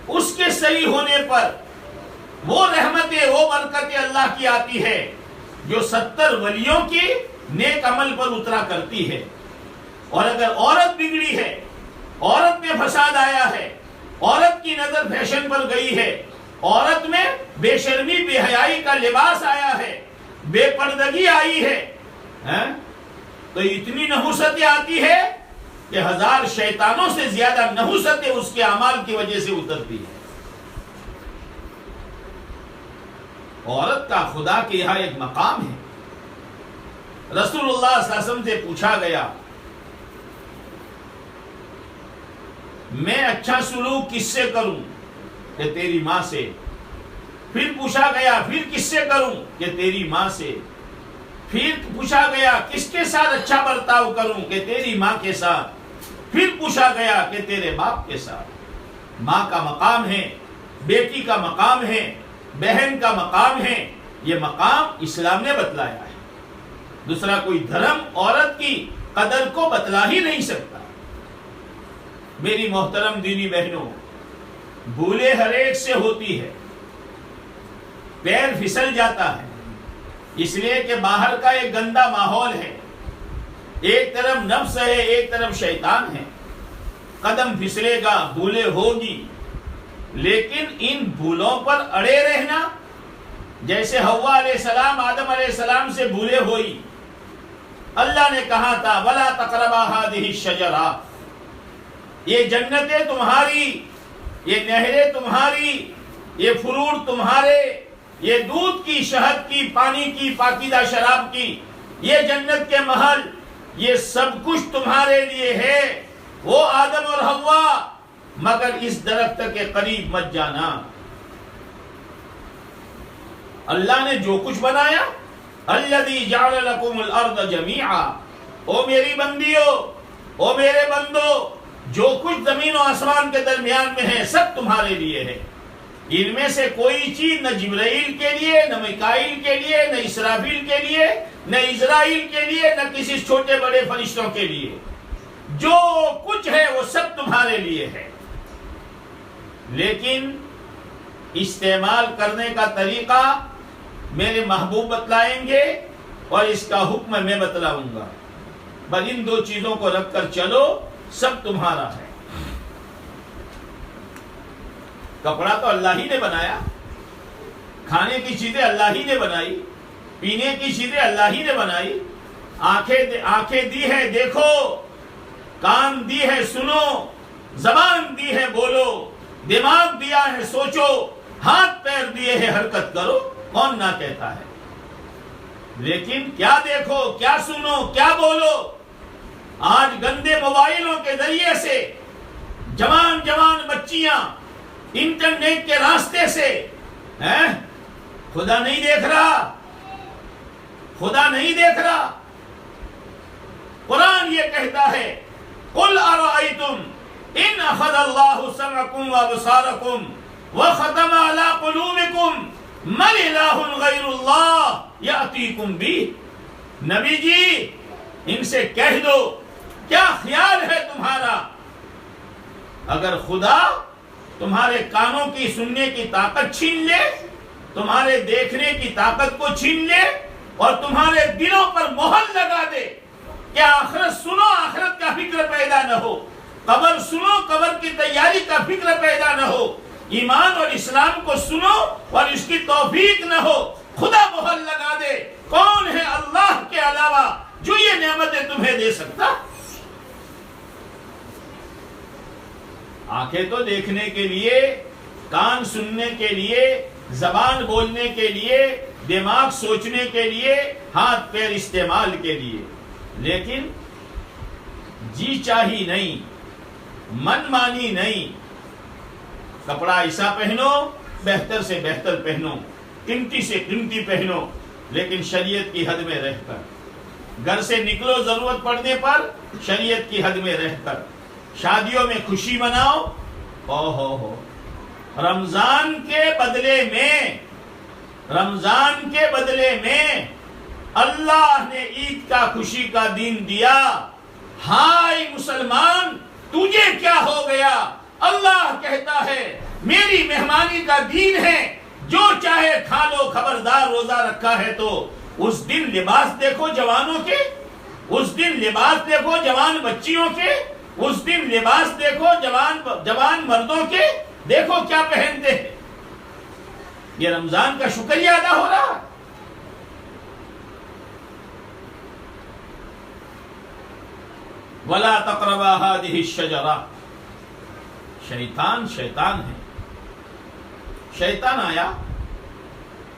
اس کے صحیح ہونے پر وہ رحمتیں، وہ برکتیں اللہ کی آتی ہے جو 70 ولیوں کی نیک عمل پر اترا کرتی ہے. اور اگر عورت بگڑی ہے، عورت میں فساد آیا ہے، عورت کی نظر فیشن پر گئی ہے، عورت میں بے شرمی بے حیائی کا لباس آیا ہے، بے پردگی آئی ہے، تو اتنی نحوستیں آتی ہے کہ 1000 شیطانوں سے زیادہ نحوستیں اس کے اعمال کی وجہ سے اترتی ہے. عورت کا خدا کے یہاں ایک مقام ہے. رسول اللہ صلی اللہ علیہ وسلم سے پوچھا گیا میں اچھا سلوک کس سے کروں؟ کہ تیری ماں سے. پھر پوچھا گیا پھر کس سے کروں؟ کہ تیری ماں سے. پھر پوچھا گیا کس کے ساتھ اچھا برتاؤ کروں؟ کہ تیری ماں کے ساتھ. پھر پوچھا گیا کہ تیرے باپ کے ساتھ. ماں کا مقام ہے، بیٹی کا مقام ہے، بہن کا مقام ہے. یہ مقام اسلام نے بتلایا ہے. دوسرا کوئی دھرم عورت کی قدر کو بتلا ہی نہیں سکتا. میری محترم دینی بہنوں، بھولے ہر ایک سے ہوتی ہے، پیر پھسل جاتا ہے، اس لیے کہ باہر کا ایک گندا ماحول ہے. ایک طرف نفس ہے، ایک طرف شیطان ہے. قدم پھسلے گا، بھولے ہوگی. لیکن ان بھولوں پر اڑے رہنا، جیسے حوا علیہ السلام آدم علیہ السلام سے بھولے ہوئی. اللہ نے کہا تھا وَلَا تَقْرَبَا هَٰذِهِ الشَّجَرَةَ، یہ جنتیں تمہاری، یہ نہریں تمہاری، یہ فروٹ تمہارے، یہ دودھ کی، شہد کی، پانی کی، پاکیزہ شراب کی، یہ جنت کے محل، یہ سب کچھ تمہارے لیے ہے، وہ آدم اور حوا، مگر اس درخت کے قریب مت جانا۔ اللہ نے جو کچھ بنایا، الذی جعل لکم الارض جمیعا، او میری بندیو، او میرے بندو، جو کچھ زمین و آسمان کے درمیان میں ہے سب تمہارے لیے ہے۔ ان میں سے کوئی چیز نہ جبرائیل کے لیے، نہ میکائیل کے لیے، نہ اسرافیل کے لیے، نہ اسرائیل کے لیے، نہ کسی چھوٹے بڑے فرشتوں کے لیے، جو کچھ ہے وہ سب تمہارے لیے ہے، لیکن استعمال کرنے کا طریقہ میرے محبوب بتلائیں گے اور اس کا حکم میں بتلاؤں گا۔ بس ان دو چیزوں کو رکھ کر چلو، سب تمہارا ہے۔ کپڑا تو اللہ ہی نے بنایا، کھانے کی چیزیں اللہ ہی نے بنائی، پینے کی چیزیں اللہ ہی نے بنائی، آنکھیں دی ہے دیکھو، کان دی ہے سنو، زبان دی ہے بولو، دماغ دیا ہے سوچو، ہاتھ پیر دیے ہیں حرکت کرو، کون نہ کہتا ہے؟ لیکن کیا دیکھو، کیا سنو، کیا بولو؟ آج گندے موبائلوں کے ذریعے سے جوان بچیاں انٹرنیٹ کے راستے سے خدا نہیں دیکھ رہا، خدا نہیں دیکھ رہا۔ قرآن یہ کہتا ہے قل ارأیتم ان اخذ اللہ سمعکم وابصارکم وختم علی قلوبکم من الہ غیر اللہ یأتیکم بہ۔ نبی جی ان سے کہہ دو کیا خیال ہے تمہارا، اگر خدا تمہارے کانوں کی سننے کی طاقت چھین لے، تمہارے دیکھنے کی طاقت کو چھین لے اور تمہارے دلوں پر مہر لگا دے کہ آخرت سنو، آخرت کا فکر پیدا نہ ہو، قبر سنو، قبر کی تیاری کا فکر پیدا نہ ہو، ایمان اور اسلام کو سنو اور اس کی توفیق نہ ہو، خدا مہر لگا دے، کون ہے اللہ کے علاوہ جو یہ نعمتیں تمہیں دے سکتا؟ آنکھیں تو دیکھنے کے لیے، کان سننے کے لیے، زبان بولنے کے لیے، دماغ سوچنے کے لیے، ہاتھ پیر استعمال کے لیے، لیکن جی چاہی نہیں، من مانی نہیں۔ کپڑا ایسا پہنو، بہتر سے بہتر پہنو، قیمتی سے قیمتی پہنو، لیکن شریعت کی حد میں رہ کر۔ گھر سے نکلو ضرورت پڑنے پر، شریعت کی حد میں رہ کر۔ شادیوں میں خوشی مناؤ، ہو رمضان کے بدلے میں اللہ نے عید کا خوشی کا دن دیا۔ ہائے مسلمان تجھے کیا ہو گیا؟ اللہ کہتا ہے میری مہمانی کا دین ہے، جو چاہے کھا لو، خبردار روزہ رکھا ہے تو۔ اس دن لباس دیکھو جوانوں کے، اس دن لباس دیکھو جوان بچیوں کے، اس دن لباس دیکھو جوان مردوں کے، دیکھو کیا پہنتے ہیں۔ یہ رمضان کا شکریہ ادا ہو رہا ہے۔ وَلَا تَقْرَبَا هَٰذِهِ الشَّجَرَةَ۔ شیطان ہے، شیطان آیا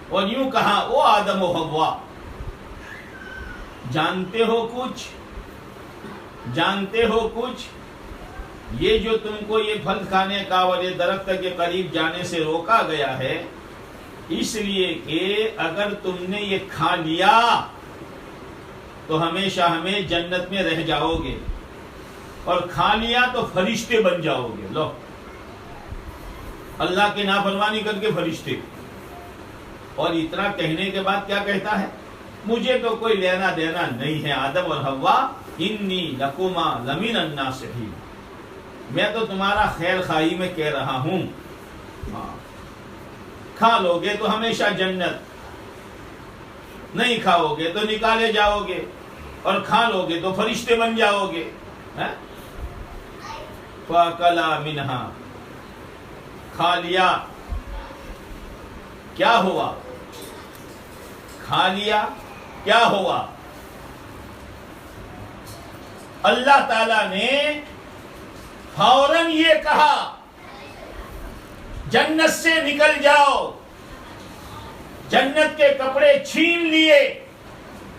اور یوں کہا او آدم و حوا، جانتے ہو کچھ، یہ جو تم کو یہ پھل کھانے کا اور یہ درخت کے قریب جانے سے روکا گیا ہے، اس لیے کہ اگر تم نے یہ کھا لیا تو ہمیشہ ہمیں جنت میں رہ جاؤ گے، اور کھا لیا تو فرشتے بن جاؤ گے۔ لو، اللہ کی نافرمانی کر کے فرشتے، اور اتنا کہنے کے بعد کیا کہتا ہے؟ مجھے تو کوئی لینا دینا نہیں ہے آدم اور حوا، انی لکما لمن الناصحین، میں تو تمہارا خیر خواہی میں کہہ رہا ہوں۔ کھا لو گے تو ہمیشہ جنت، نہیں کھاؤ گے تو نکالے جاؤ گے، اور کھا لو گے تو فرشتے بن جاؤ گے۔ فَأَكَلَا مِنْهَا، کھا لیا، کیا ہوا؟ کھا لیا کیا ہوا؟ اللہ تعالیٰ نے فوراً یہ کہا جنت سے نکل جاؤ. جنت کے کپڑے چھین لیے,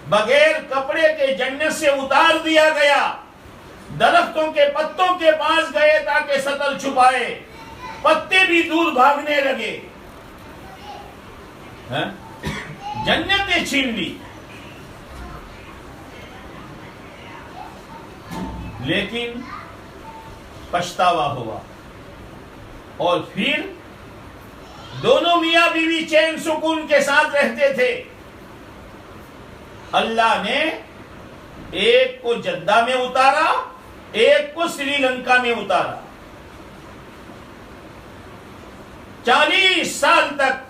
بغیر کپڑے کے جنت سے اتار دیا گیا. درختوں کے پتوں کے پاس گئے تاکہ سطر چھپائے, پتے بھی دور بھاگنے لگے. جنتیں چھین لی. لیکن پچھتاوا ہوا, اور پھر دونوں میاں بیوی چین سکون کے ساتھ رہتے تھے. اللہ نے ایک کو جدہ میں اتارا, ایک کو سری لنکا میں اتارا. 40 سال تک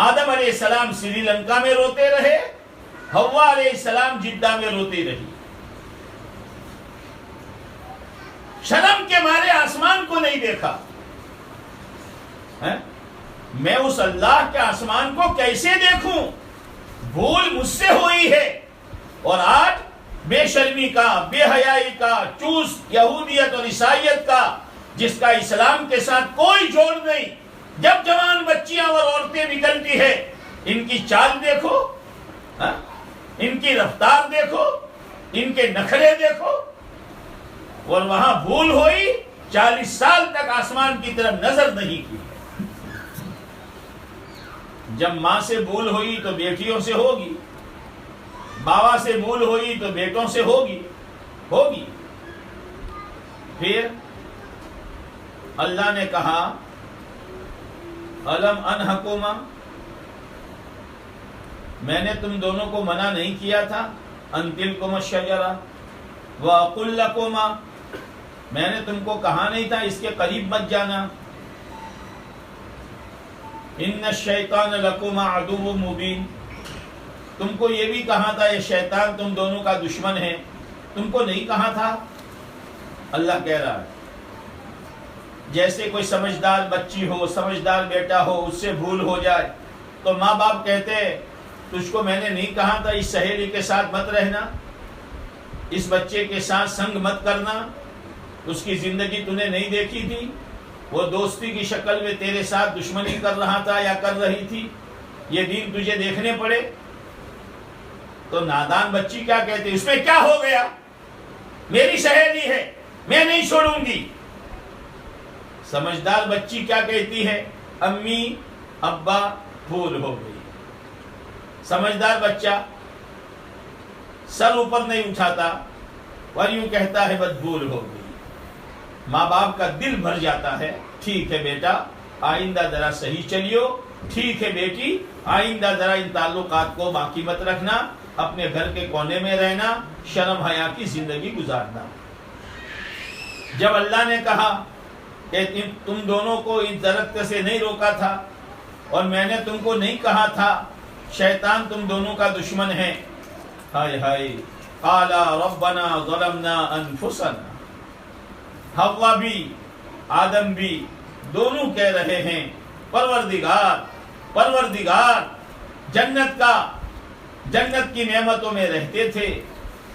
آدم علیہ السلام سری لنکا میں روتے رہے, حوا علیہ السلام جدہ میں روتی رہی. شرم کے مارے آسمان کو نہیں دیکھا. میں اس اللہ کے آسمان کو کیسے دیکھوں؟ بھول مجھ سے ہوئی ہے. اور آج بے شرمی کا, بے حیائی کا, چوس یہودیت اور عیسائیت کا, جس کا اسلام کے ساتھ کوئی جوڑ نہیں, جب جوان بچیاں اور عورتیں نکلتی ہے, ان کی چال دیکھو, ان کی رفتار دیکھو, ان کے نخرے دیکھو. اور وہاں بھول ہوئی, 40 سال تک آسمان کی طرف نظر نہیں کی. جب ماں سے بھول ہوئی تو بیٹیوں سے ہوگی, باوا سے بھول ہوئی تو بیٹوں سے ہوگی. پھر اللہ نے کہا الم انہکما, میں نے تم دونوں کو منع نہیں کیا تھا, ان تلکما الشجرہ واقل لکما, میں نے تم کو کہا نہیں تھا اس کے قریب مت جانا. ان الشیطان لکما عدو مبین, تم کو یہ بھی کہا تھا یہ شیطان تم دونوں کا دشمن ہے, تم کو نہیں کہا تھا. اللہ کہہ رہا ہے جیسے کوئی سمجھدار بچی ہو, سمجھدار بیٹا ہو, اس سے بھول ہو جائے تو ماں باپ کہتے تجھ کو میں نے نہیں کہا تھا اس سہیلی کے ساتھ مت رہنا, اس بچے کے ساتھ سنگ مت کرنا, اس کی زندگی تو نے نہیں دیکھی تھی, وہ دوستی کی شکل میں تیرے ساتھ دشمنی کر رہا تھا یا کر رہی تھی, یہ دن تجھے دیکھنے پڑے. تو نادان بچی کیا کہتے, اس میں کیا ہو گیا, میری سہیلی ہے, میں نہیں چھوڑوں گی. سمجھدار بچی کیا کہتی ہے, امی ابا بھول ہو گئی. سمجھدار بچہ سر اوپر نہیں اٹھاتا اور یوں کہتا ہے بس بھول ہو گئی. ماں باپ کا دل بھر جاتا ہے, ٹھیک ہے بیٹا آئندہ ذرا صحیح چلیو, ٹھیک ہے بیٹی آئندہ ذرا ان تعلقات کو باقی مت رکھنا, اپنے گھر کے کونے میں رہنا, شرم حیا کی زندگی گزارنا. جب اللہ نے کہا کہ تم دونوں کو اس درخت سے نہیں روکا تھا اور میں نے تم کو نہیں کہا تھا شیطان تم دونوں کا دشمن ہے, ہائے ہائے, قالا ربنا ظلمنا انفسنا, حوا بھی آدم بھی دونوں کہہ رہے ہیں پروردگار جنت کی نعمتوں میں رہتے تھے,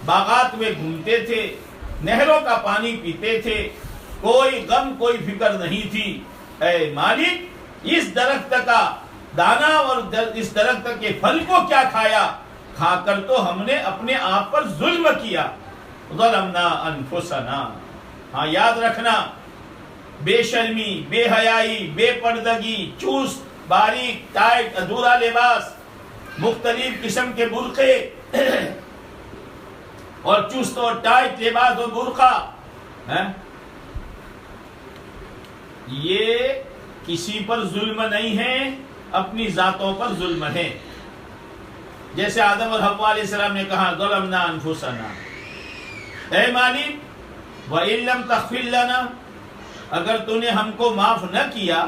باغات میں گھومتے تھے, نہروں کا پانی پیتے تھے, کوئی غم کوئی فکر نہیں تھی. اے مالک اس درخت کا دانا اور اس درخت کے پھل کو کیا کھایا, کھا کر تو ہم نے اپنے آپ پر ظلم کیا. ظلمنا انفسنا, ہاں یاد رکھنا, بے شرمی, بے حیائی, بے پردگی, چوست, باریک, ٹائٹ, ادھورا لباس, مختلف قسم کے برقعے اور چست اور ٹائٹ لباس اور برقع, یہ کسی پر ظلم نہیں ہے, اپنی ذاتوں پر ظلم ہے. جیسے آدم اور حوا علیہ السلام نے کہا ظلمنا انفسنا, اے مالک وَإِن لَمْ تَغْفِرْ لَنَا, اگر تو نے ہم کو معاف نہ کیا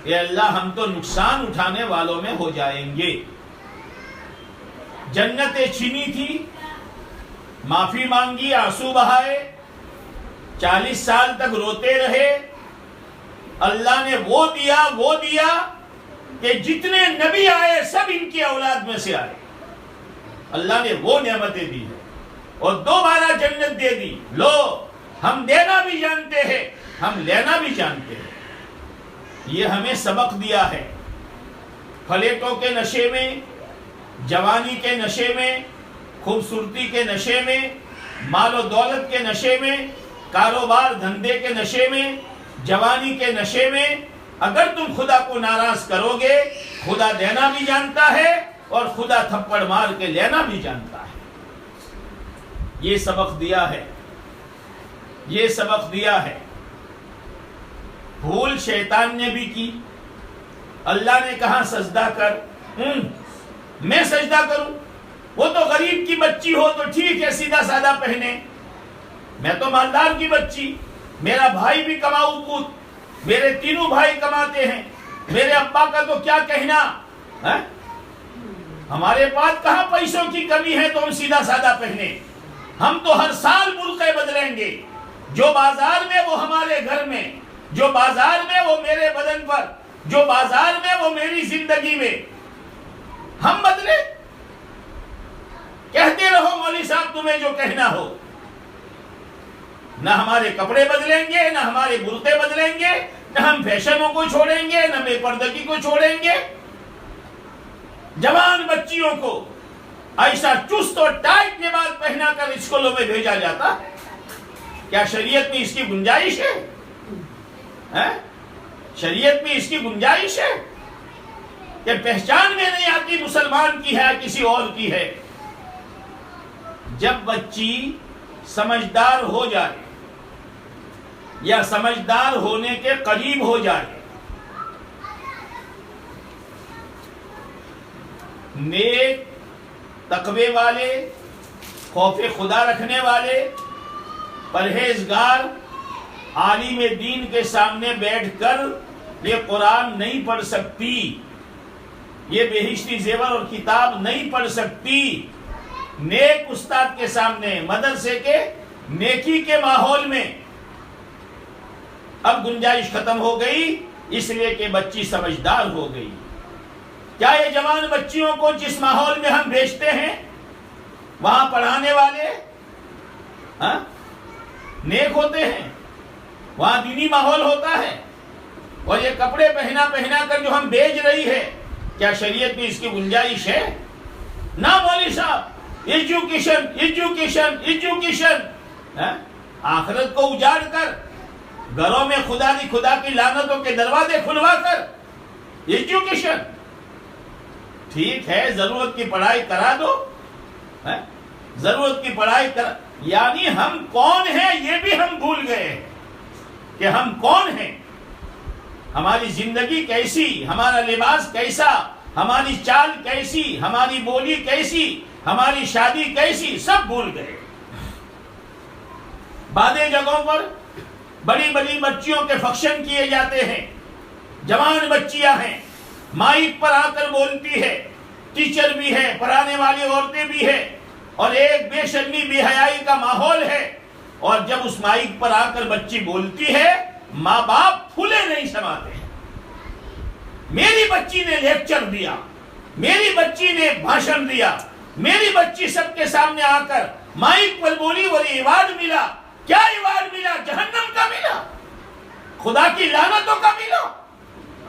اے اللہ ہم تو نقصان اٹھانے والوں میں ہو جائیں گے. جنتیں چھینی تھی, معافی مانگی, آنسو بہائے, 40 سال تک روتے رہے. اللہ نے وہ دیا کہ جتنے نبی آئے سب ان کی اولاد میں سے آئے. اللہ نے وہ نعمتیں دی ہے اور دوبارہ جنت دے دی. لو ہم دینا بھی جانتے ہیں، ہم لینا بھی جانتے ہیں۔ یہ ہمیں سبق دیا ہے۔ فلیٹوں کے نشے میں، جوانی کے نشے میں، خوبصورتی کے نشے میں، مال و دولت کے نشے میں، کاروبار دھندے کے نشے میں، جوانی کے نشے میں اگر تم خدا کو ناراض کرو گے، خدا دینا بھی جانتا ہے اور خدا تھپڑ مار کے لینا بھی جانتا ہے۔ یہ سبق دیا ہے، یہ سبق دیا ہے۔ بھول شیطان نے بھی کی۔ اللہ نے کہا سجدہ کر، میں سجدہ کروں؟ وہ تو غریب کی بچی ہو تو ٹھیک ہے، سیدھا سادہ پہنے، میں تو مالدار کی بچی، میرا بھائی بھی کماؤ پوت، میرے تینوں بھائی کماتے ہیں، میرے ابا کا تو کیا کہنا ہے؟ ہمارے پاس کہاں پیسوں کی کمی ہے تو ہم سیدھا سادہ پہنے، ہم تو ہر سال برقعے بدلیں گے، جو بازار میں وہ ہمارے گھر میں، جو بازار میں وہ میرے بدن پر، جو بازار میں وہ میری زندگی میں، ہم بدلے؟ کہتے رہو مولوی صاحب تمہیں جو کہنا ہو، نہ ہمارے کپڑے بدلیں گے، نہ ہمارے برقعے بدلیں گے، نہ ہم فیشنوں کو چھوڑیں گے، نہ بے پردگی کو چھوڑیں گے۔ جوان بچیوں کو ایسا چست اور ٹائٹ لباس پہنا کر اسکولوں میں بھیجا جاتا ہے، کیا شریعت میں اس کی گنجائش ہے؟ شریعت میں اس کی گنجائش ہے کہ پہچان میں نہیں آتی مسلمان کی ہے کسی اور کی ہے؟ جب بچی سمجھدار ہو جائے یا سمجھدار ہونے کے قریب ہو جائے، نیک تقوی والے، خوف خدا رکھنے والے، پرہیزگار عالم دین کے سامنے بیٹھ کر یہ قرآن نہیں پڑھ سکتی، یہ بہشتی زیور اور کتاب نہیں پڑھ سکتی۔ نیک استاد کے سامنے، مدرسے کے نیکی کے ماحول میں اب گنجائش ختم ہو گئی، اس لیے کہ بچی سمجھدار ہو گئی۔ کیا یہ جوان بچیوں کو جس ماحول میں ہم بھیجتے ہیں وہاں پڑھانے والے نیک ہوتے ہیں؟ وہاں دینی ماحول ہوتا ہے؟ اور یہ کپڑے پہنا کر جو ہم بھیج رہی ہے، کیا شریعت میں اس کی گنجائش ہے؟ نہ مولوی صاحب، ایجوکیشن ایجوکیشن ایجوکیشن، آخرت کو اجاڑ کر، گھروں میں خدا کی لعنتوں کے دروازے کھلوا کر ایجوکیشن۔ ٹھیک ہے، ضرورت کی پڑھائی کرا دو، ضرورت کی پڑھائی کرا، یعنی ہم کون ہیں یہ بھی ہم بھول گئے کہ ہم کون ہیں، ہماری زندگی کیسی، ہمارا لباس کیسا، ہماری چال کیسی، ہماری بولی کیسی، ہماری شادی کیسی، سب بھول گئے۔ بعض جگہوں پر بڑی بڑی بچیوں کے فنکشن کیے جاتے ہیں، جوان بچیاں ہیں، مائک پر آ کر بولتی ہے، ٹیچر بھی ہے، پڑھانے والی عورتیں بھی ہیں، اور ایک بے شرمی بے حیائی کا ماحول ہے، اور جب اس مائک پر آ کر بچی بولتی ہے، ماں باپ پھولے نہیں سماتے ہیں۔ میری بچی نے لیکچر دیا، میری بچی نے بھاشن دیا، میری بچی سب کے سامنے آ کر مائک پر بولی اور ایوارڈ ملا۔ کیا ایوارڈ ملا؟ جہنم کا ملا، خدا کی لعنتوں کا ملا،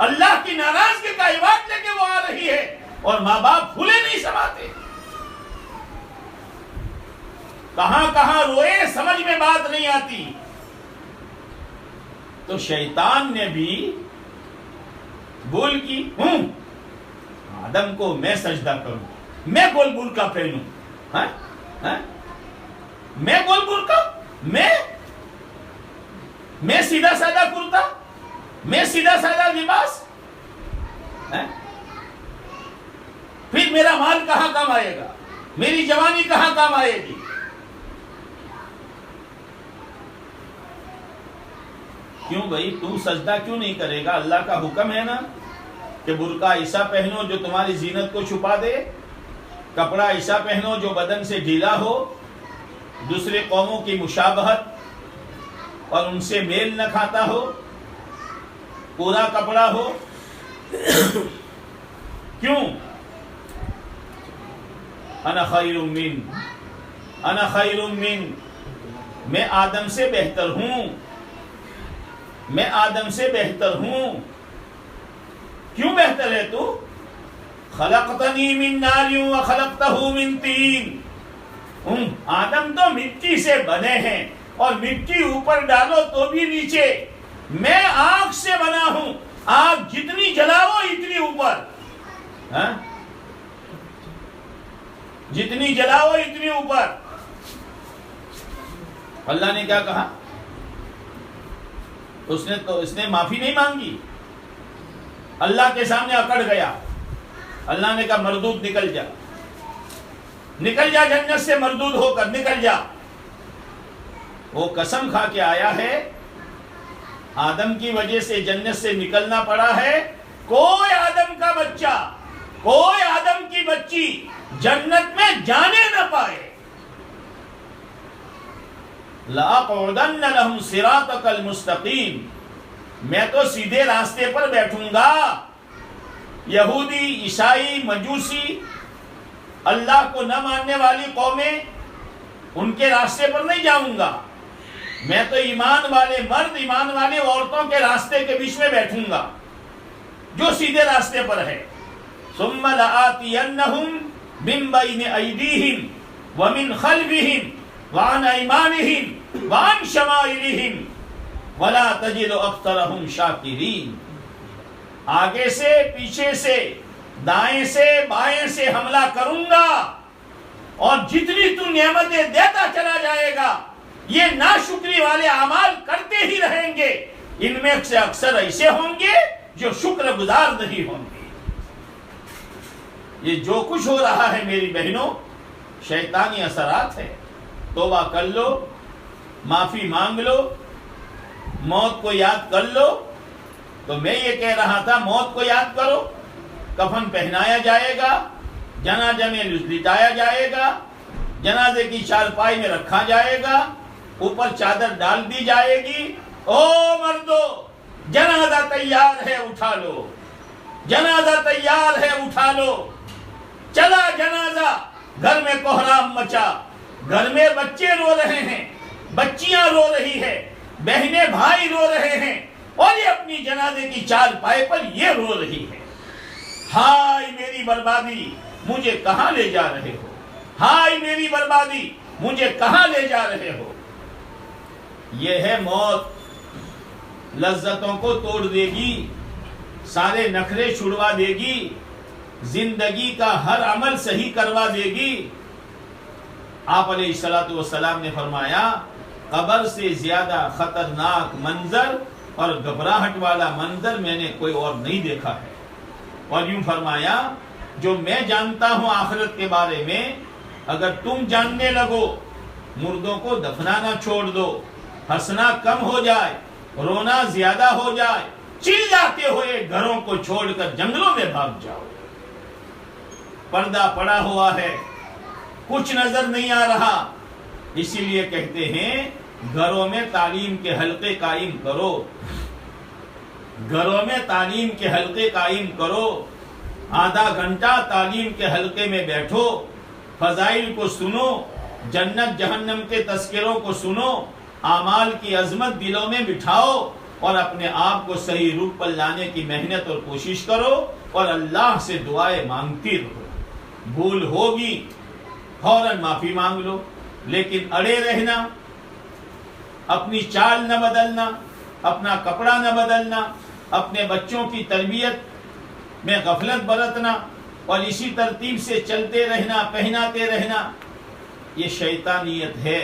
اللہ کی ناراضگی کا ایوارڈ لے کے وہ آ رہی ہے، اور ماں باپ پھولے نہیں سماتے۔ کہاں کہاں روئے، سمجھ میں بات نہیں آتی۔ تو شیطان نے بھی بول کی، آدم کو میں سجدہ کروں، میں گول برقع پہنوں، میں گول برقع، میں سیدھا سادہ کرتا، میں سیدھا سادہ لباس، پھر میرا مال کہاں کام آئے گا، میری جوانی کہاں کام آئے گی؟ کیوں بھائی، تم سجدہ کیوں نہیں کرے گا؟ اللہ کا حکم ہے نا کہ برقع ایسا پہنو جو تمہاری زینت کو چھپا دے، کپڑا ایسا پہنو جو بدن سے ڈھیلا ہو، دوسرے قوموں کی مشابہت اور ان سے میل نہ کھاتا ہو، پورا کپڑا ہو۔ کیوں؟ انا خیر من میں آدم سے بہتر ہوں، میں آدم سے بہتر ہوں۔ کیوں بہتر ہے تو؟ خلقتنی من نار وخلقتہ من طین، آدم تو مٹی سے بنے ہیں اور مٹی اوپر ڈالو تو بھی نیچے، میں آگ سے بنا ہوں، آگ جتنی جلاؤ اتنی اوپر، جتنی جلاؤ اتنی اوپر۔ اللہ نے کیا کہا؟ اس نے معافی نہیں مانگی، اللہ کے سامنے اکڑ گیا۔ اللہ نے کہا مردود نکل جا، نکل جا جنت سے، مردود ہو کر نکل جا۔ وہ قسم کھا کے آیا ہے، آدم کی وجہ سے جنت سے نکلنا پڑا ہے، کوئی آدم کا بچہ، کوئی آدم کی بچی جنت میں جانے نہ پائے۔ لَأَقْعُدَنَّ لَهُمْ صِرَاطَكَ الْمُسْتَقِيمَ، میں تو سیدھے راستے پر بیٹھوں گا۔ یہودی، عیسائی، مجوسی، اللہ کو نہ ماننے والی قومیں، ان کے راستے پر نہیں جاؤں گا، میں تو ایمان والے مرد، ایمان والی عورتوں کے راستے کے بیچ میں بیٹھوں گا جو سیدھے راستے پر ہے۔ ثم لآتینہم من بین ایدیہم ومن خلفہم وعن ایمانہم وعن شمائلہم ولا تجد اکثرہم شاکرین، آگے سے، پیچھے سے، دائیں سے، بائیں سے حملہ کروں گا، اور جتنی تو نعمتیں دیتا چلا جائے گا یہ ناشکری والے اعمال کرتے ہی رہیں گے، ان میں سے اکثر ایسے ہوں گے جو شکر گزار نہیں ہوں گے۔ یہ جو کچھ ہو رہا ہے میری بہنوں، شیطانی اثرات ہے۔ توبہ کر لو، معافی مانگ لو، موت کو یاد کر لو۔ تو میں یہ کہہ رہا تھا، موت کو یاد کرو، کفن پہنایا جائے گا، جنازہ میں لٹایا جائے گا، جنازے کی چارپائی میں رکھا جائے گا، اوپر چادر ڈال دی جائے گی۔ او مردو، جنازہ تیار ہے اٹھا لو، جنازہ تیار ہے اٹھا لو۔ چلا جنازہ، گھر میں کوہرام مچا، گھر میں بچے رو رہے ہیں، بچیاں رو رہی ہے، بہنیں بھائی رو رہے ہیں، اور یہ اپنی جنازے کی چارپائی پر یہ رو رہی ہے۔ ہائے میری بربادی، مجھے کہاں لے جا رہے ہو؟ ہائے میری بربادی، مجھے کہاں لے جا رہے ہو؟ یہ ہے موت، لذتوں کو توڑ دے گی، سارے نخرے چھڑوا دے گی، زندگی کا ہر عمل صحیح کروا دے گی۔ آپ علیہ السلام نے فرمایا، قبر سے زیادہ خطرناک منظر اور گھبراہٹ والا منظر میں نے کوئی اور نہیں دیکھا ہے۔ اور یوں فرمایا، جو میں جانتا ہوں آخرت کے بارے میں، اگر تم جاننے لگو، مردوں کو دفنانا چھوڑ دو، ہنسنا کم ہو جائے، رونا زیادہ ہو جائے، چلاتے ہوئے گھروں کو چھوڑ کر جنگلوں میں بھاگ جاؤ۔ پردہ پڑا ہوا ہے، کچھ نظر نہیں آ رہا، اسی لیے کہتے ہیں گھروں میں تعلیم کے حلقے قائم کرو، گھروں میں تعلیم کے حلقے قائم کرو، آدھا گھنٹہ تعلیم کے حلقے میں بیٹھو، فضائل کو سنو، جنت جہنم کے تذکروں کو سنو، اعمال کی عظمت دلوں میں بٹھاؤ، اور اپنے آپ کو صحیح روپ پر لانے کی محنت اور کوشش کرو، اور اللہ سے دعائیں مانگتی رہو۔ بھول ہوگی فوراً معافی مانگ لو، لیکن اڑے رہنا، اپنی چال نہ بدلنا، اپنا کپڑا نہ بدلنا، اپنے بچوں کی تربیت میں غفلت برتنا، اور اسی ترتیب سے چلتے رہنا، پہناتے رہنا، یہ شیطانیت ہے۔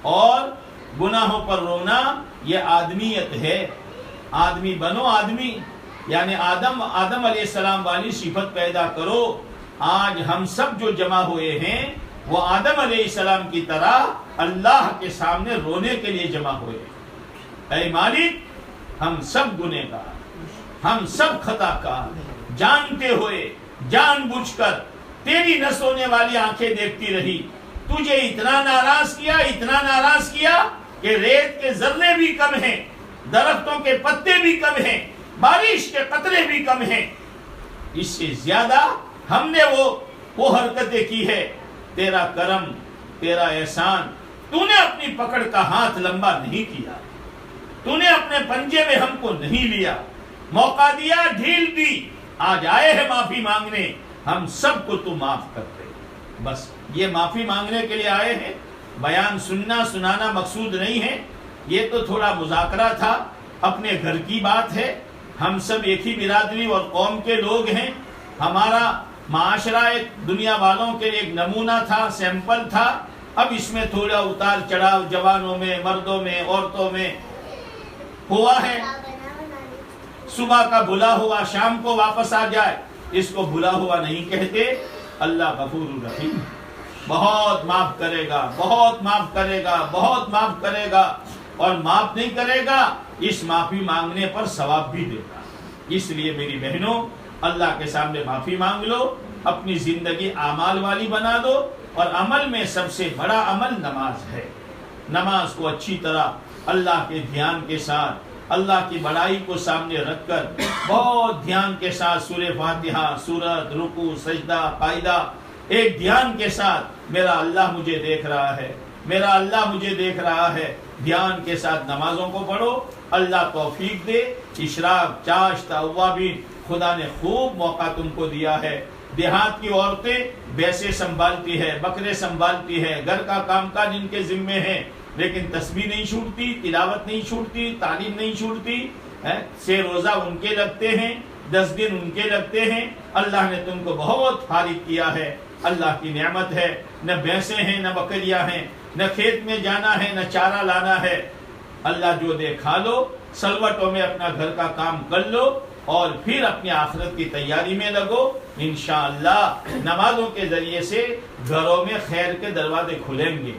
اور گناہوں پر رونا یہ آدمیت ہے۔ آدمی بنو، آدمی یعنی آدم علیہ السلام والی صفت پیدا کرو۔ آج ہم سب جو جمع ہوئے ہیں وہ آدم علیہ السلام کی طرح اللہ کے سامنے رونے کے لیے جمع ہوئے۔ اے مالک، ہم سب گنہگار، ہم سب خطا کار، جانتے ہوئے جان بوجھ کر تیری نہ سونے والی آنکھیں دیکھتی رہی، تجھے اتنا ناراض کیا، اتنا ناراض کیا کہ ریت کے ذرے بھی کم ہیں، درختوں کے پتے بھی کم ہیں، بارش کے قطرے بھی کم ہیں، اس سے زیادہ ہم نے وہ حرکتیں کی ہے۔ تیرا کرم، تیرا احسان، تو نے اپنی پکڑ کا ہاتھ لمبا نہیں کیا، تو نے اپنے پنجے میں ہم کو نہیں لیا، موقع دیا، ڈھیل دی، آج آئے ہیں معافی مانگنے، ہم سب کو تو معاف کر دے۔ بس یہ معافی مانگنے کے لیے آئے ہیں، بیان سننا سنانا مقصود نہیں ہے، یہ تو تھوڑا مذاکرہ تھا، اپنے گھر کی بات ہے، ہم سب ایک ہی برادری اور قوم کے لوگ ہیں، ہمارا معاشرہ ایک دنیا والوں کے لیے ایک نمونہ تھا، سیمپل تھا، اب اس میں تھوڑا اتار چڑھاؤ جوانوں میں، مردوں میں، عورتوں میں ہوا ہے، صبح کا بھلا ہوا شام کو واپس آ جائے، اس کو بھلا ہوا نہیں کہتے۔ اللہ غفور الرحیم، بہت معاف کرے گا، بہت معاف کرے گا، بہت معاف کرے گا، اور معاف نہیں کرے گا اس معافی مانگنے پر ثواب بھی دے گا۔ اس لیے میری بہنوں، اللہ کے سامنے معافی مانگ لو، اپنی زندگی اعمال والی بنا دو، اور عمل میں سب سے بڑا عمل نماز ہے۔ نماز کو اچھی طرح اللہ کے دھیان کے ساتھ، اللہ کی بڑائی کو سامنے رکھ کر بہت دھیان کے ساتھ سورہ فاتحہ، سورت، رکوع، سجدہ، قاعدہ، ایک دھیان کے ساتھ میرا اللہ مجھے دیکھ رہا ہے، میرا اللہ مجھے دیکھ رہا ہے، دھیان کے ساتھ نمازوں کو پڑھو۔ اللہ توفیق دے، اشراق، چاشت، اوابین، خدا نے خوب موقع تم کو دیا ہے۔ دیہات کی عورتیں بیسے سنبھالتی ہے، بکرے سنبھالتی ہے، گھر کا کام کاج ان کے ذمے ہے، لیکن تسبیح نہیں چھوٹتی، تلاوت نہیں چھوٹتی، تعلیم نہیں چھوٹتی، سے روزہ ان کے لگتے ہیں، 10 دن ان کے لگتے ہیں۔ اللہ نے تم کو بہت فارغ کیا ہے، اللہ کی نعمت ہے، نہ بھینسیں ہیں، نہ بکریاں ہیں، نہ کھیت میں جانا ہے، نہ چارہ لانا ہے، اللہ جو دے کھا لو، سلوٹوں میں اپنا گھر کا کام کر لو، اور پھر اپنی آخرت کی تیاری میں لگو۔ انشاءاللہ نمازوں کے ذریعے سے گھروں میں خیر کے دروازے کھلیں گے۔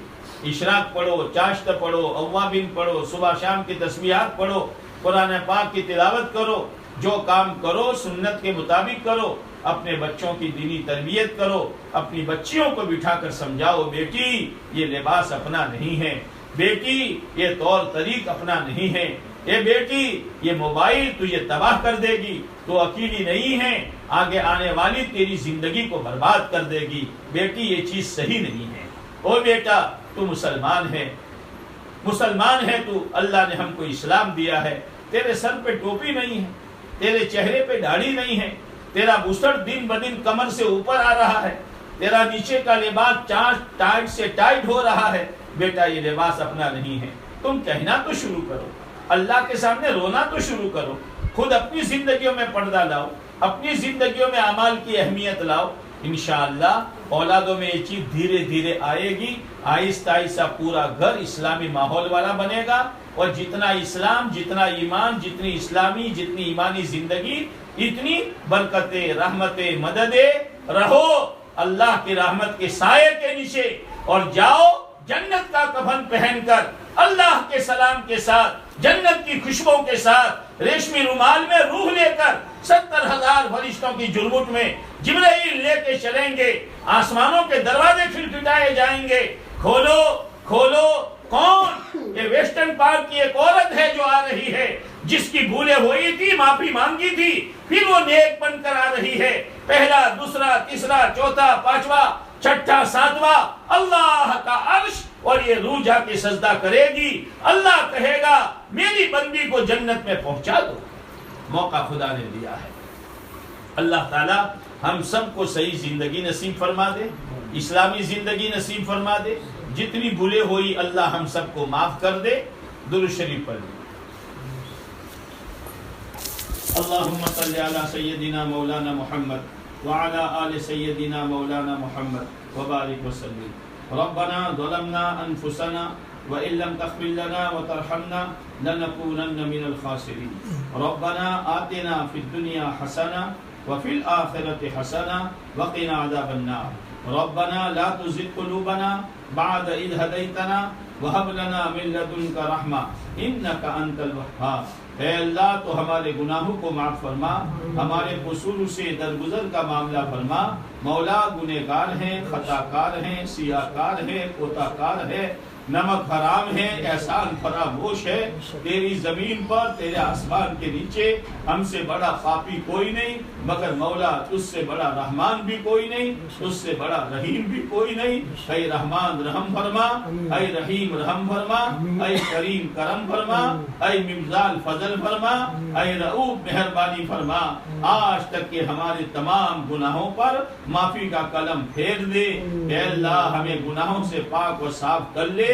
اشراق پڑھو، چاشت پڑھو، اوابین پڑھو، صبح شام کی تسبیحات پڑھو، قرآن پاک کی تلاوت کرو، جو کام کرو سنت کے مطابق کرو، اپنے بچوں کی دینی تربیت کرو، اپنی بچیوں کو بٹھا کر سمجھاؤ، بیٹی یہ لباس اپنا نہیں ہے، بیٹی یہ طور طریق اپنا نہیں ہے، اے بیٹی یہ موبائل تو یہ تباہ کر دے گی، تو اکیلی نہیں ہے، آگے آنے والی تیری زندگی کو برباد کر دے گی، بیٹی یہ چیز صحیح نہیں ہے۔ او بیٹا تو مسلمان ہے، مسلمان ہے تو، اللہ نے ہم کو اسلام دیا ہے، تیرے سر پہ ٹوپی نہیں ہے، تیرے چہرے پہ داڑھی نہیں ہے، تیرا بسڑ دن بدن کمر سے اوپر آ رہا ہے، تیرا نیچے کا لباس چاٹ ٹائٹ سے ٹائٹ ہو رہا ہے، بیٹا یہ لباس اپنا نہیں ہے۔ تم کہنا تو شروع کرو، اللہ کے سامنے رونا تو شروع کرو، خود اپنی زندگیوں میں پردہ لاؤ، اپنی زندگیوں میں اعمال کی اہمیت لاؤ۔ انشاءاللہ اولادوں میں یہ چیز دھیرے دھیرے آئے گی، آہستہ آہستہ پورا گھر اسلامی ماحول والا بنے گا، اور جتنا اسلام، جتنا ایمان، جتنی اسلامی، جتنی ایمانی زندگی، اتنی برکتیں، رحمتیں، مددیں۔ رہو اللہ کی رحمت کے سائے کے نیچے، اور جاؤ جنت کا کفن پہن کر، اللہ کے سلام کے ساتھ، جنت کی خوشبو کے ساتھ، ریشمی رومال میں روح لے کر 70,000 فرشتوں کی جرمٹ میں جبرائیل لے کے چلیں گے، آسمانوں کے دروازے کھٹکھٹائے جائیں گے، کھولو کھولو، کون؟ یہ ویسٹرن پارک کی ایک عورت ہے جو آ رہی ہے، جس کی بھولیں ہوئی تھی، معافی مانگی تھی، پھر وہ نیک بن کر آ رہی ہے، پہلا، دوسرا، تیسرا، چوتھا، پانچواں، چھٹا، ساتواں، اللہ کا عرش، اور یہ روح جا کے سجدہ کرے گی، اللہ کہے گا میری بندی کو جنت میں پہنچا دو۔ موقع خدا نے دیا ہے۔ اللہ تعالی ہم سب کو صحیح زندگی نصیب فرما دے، اسلامی زندگی نصیب فرما دے، جتنی بھولے ہوئی اللہ ہم سب کو معاف کر دے۔ درود شریف پڑھ لیں۔ اللہم صلی علی سیدنا مولانا محمد وعلی آل سیدنا مولانا محمد وبارک وسلم۔ ربنا ظلمنا انفسنا وإن لم تغفر لنا وترحمنا لنكونن من الخاسرين۔ ربنا آتنا في الدنيا حسنة وفي الآخرة حسنة وقنا عذاب النار۔ ربنا لا تزغ قلوبنا بعد إذ هديتنا وهب لنا من لدنك رحمة إنك أنت الوهاب۔ اے اللہ تو ہمارے گناہوں کو معاف فرما، ہمارے قصور سے درگزر کا معاملہ فرما۔ مولا گنہگار ہیں، خطا کار ہیں، سیاہ کار ہیں، کوتا کار ہے، نمک حرام ہے، احسان فراموش ہے، تیری زمین پر تیرے آسمان کے نیچے ہم سے بڑا پاپی کوئی نہیں، مگر مولا تجھ سے بڑا رحمان بھی کوئی نہیں، تجھ سے بڑا رحیم بھی کوئی نہیں۔ اے رحمان رحم فرما، اے رحیم رحم فرما، اے کریم کرم فرما، اے ممزال فضل فرما، اے رؤوف مہربانی فرما۔ آج تک کے ہمارے تمام گناہوں پر معافی کا قلم پھیر دے۔ اے اللہ ہمیں گناہوں سے پاک و صاف کر لے،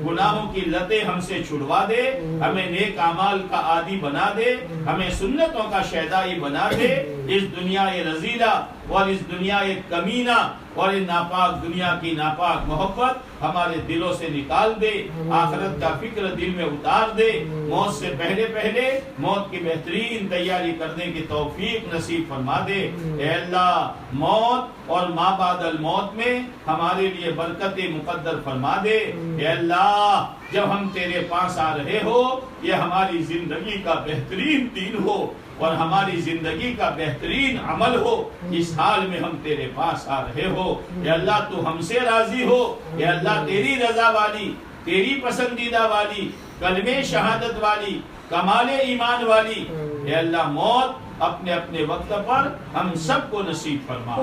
گناہوں کی لتیں ہم سے چھڑوا دے، ہمیں نیک اعمال کا عادی بنا دے، ہمیں سنتوں کا شیدائی بنا دے۔ اس دنیا رذیلہ اور اس دنیا کمینہ اور اس ناپاک دنیا کی ناپاک محبت ہمارے دلوں سے نکال دے، آخرت کا فکر دل میں اتار دے، موت سے پہلے پہلے موت کی بہترین تیاری کرنے کی توفیق نصیب فرما دے۔ اے اللہ موت اور ما بعد الموت میں ہمارے لیے برکت مقدر فرما دے۔ اے اللہ جب ہم تیرے پاس آ رہے ہو یہ ہماری زندگی کا بہترین دن ہو اور ہماری زندگی کا بہترین عمل ہو، اس حال میں ہم تیرے پاس آ رہے ہو۔ اے اللہ تو ہم سے راضی ہو، اے اللہ تیری رضا والی، تیری پسندیدہ والی، کلمہ شہادت والی، کمال ایمان والی اے اللہ موت اپنے اپنے وقت پر ہم سب کو نصیب فرما۔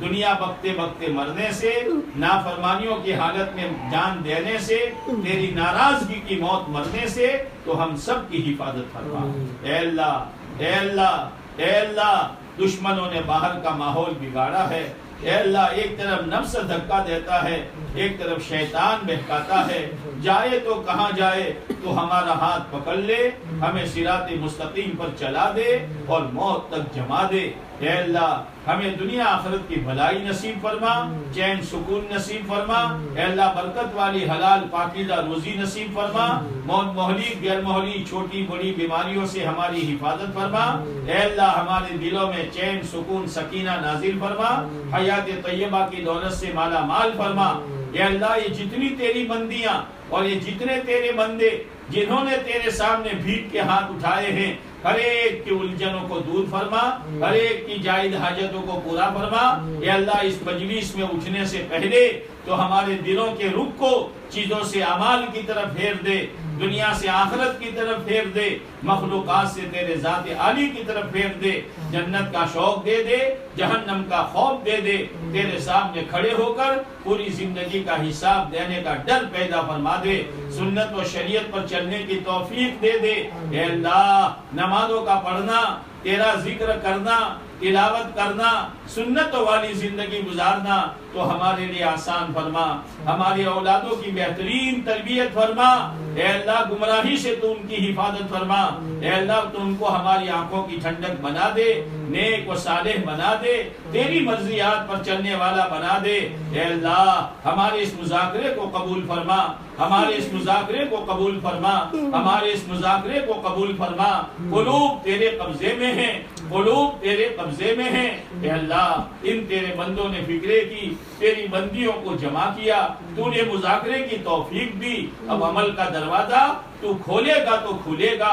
دنیا بکتے بکتے مرنے سے، نافرمانیوں کی حالت میں جان دینے سے، تیری ناراضگی کی موت مرنے سے تو ہم سب کی حفاظت فرما۔ اے اللہ اے اللہ اے اللہ دشمنوں نے باہر کا ماحول بگاڑا ہے، اے اللہ ایک طرف نفس دھکا دیتا ہے، ایک طرف شیطان بہکاتا ہے، جائے تو کہاں جائے تو ہمارا ہاتھ پکڑ لے، ہمیں صراط مستقیم پر چلا دے اور موت تک جما دے۔ اے اللہ ہمیں دنیا آخرت کی بھلائی نصیب فرما، چین سکون نصیب فرما، اے اللہ برکت والی حلال پاکیزہ روزی نصیب فرما، موت محلی غیر محلی چھوٹی بڑی بیماریوں سے ہماری حفاظت فرما، اے اللہ ہمارے دلوں میں چین سکون سکینہ نازل فرما، حیات طیبہ کی دولت سے مالا مال فرما۔ اے اللہ یہ جتنی تیری بندیاں اور یہ جتنے تیرے بندے جنہوں نے تیرے سامنے بھیک کے ہاتھ اٹھائے ہیں، ہر ایک کی الجھنوں کو دور فرما، ہر ایک کی جائز حاجتوں کو پورا فرما۔ اے اللہ اس مجلس میں اٹھنے سے پہلے تو ہمارے دلوں کے رخ کو چیزوں سے اعمال کی طرف پھیر دے، دنیا سے آخرت کی طرف پھیر دے، مخلوقات سے تیرے ذات عالی کی طرف پھیر دے، جنت کا شوق دے دے، جہنم کا خوف دے دے، تیرے سامنے کھڑے ہو کر پوری زندگی کا حساب دینے کا ڈر پیدا فرما دے، سنت و شریعت پر چلنے کی توفیق دے دے۔ اے اللہ نمازوں کا پڑھنا، تیرا ذکر کرنا، تلاوت کرنا، سنتوں والی زندگی گزارنا تو ہمارے لیے آسان فرما، ہماری اولادوں کی بہترین تربیت فرما۔ اے اللہ گمراہی سے تو ان کی حفاظت فرما، اے اللہ تو ان کو ہماری آنکھوں کی ٹھنڈک بنا دے، نیک و صالح بنا دے، تیری مرضیات پر چلنے والا بنا دے۔ اے اللہ ہمارے اس مذاکرے کو قبول فرما، ہمارے اس مذاکرے کو قبول فرما، ہمارے اس مذاکرے کو قبول فرما۔ قلوب تیرے قبضے میں ہیں، قلوب تیرے قبضے میں ہیں۔ اے اللہ ان تیرے بندوں نے فکرے کی، تیری بندیوں کو جمع کیا، تو نے مذاکرے کی توفیق دی، اب عمل کا دروازہ تو کھولے گا تو کھلے گا،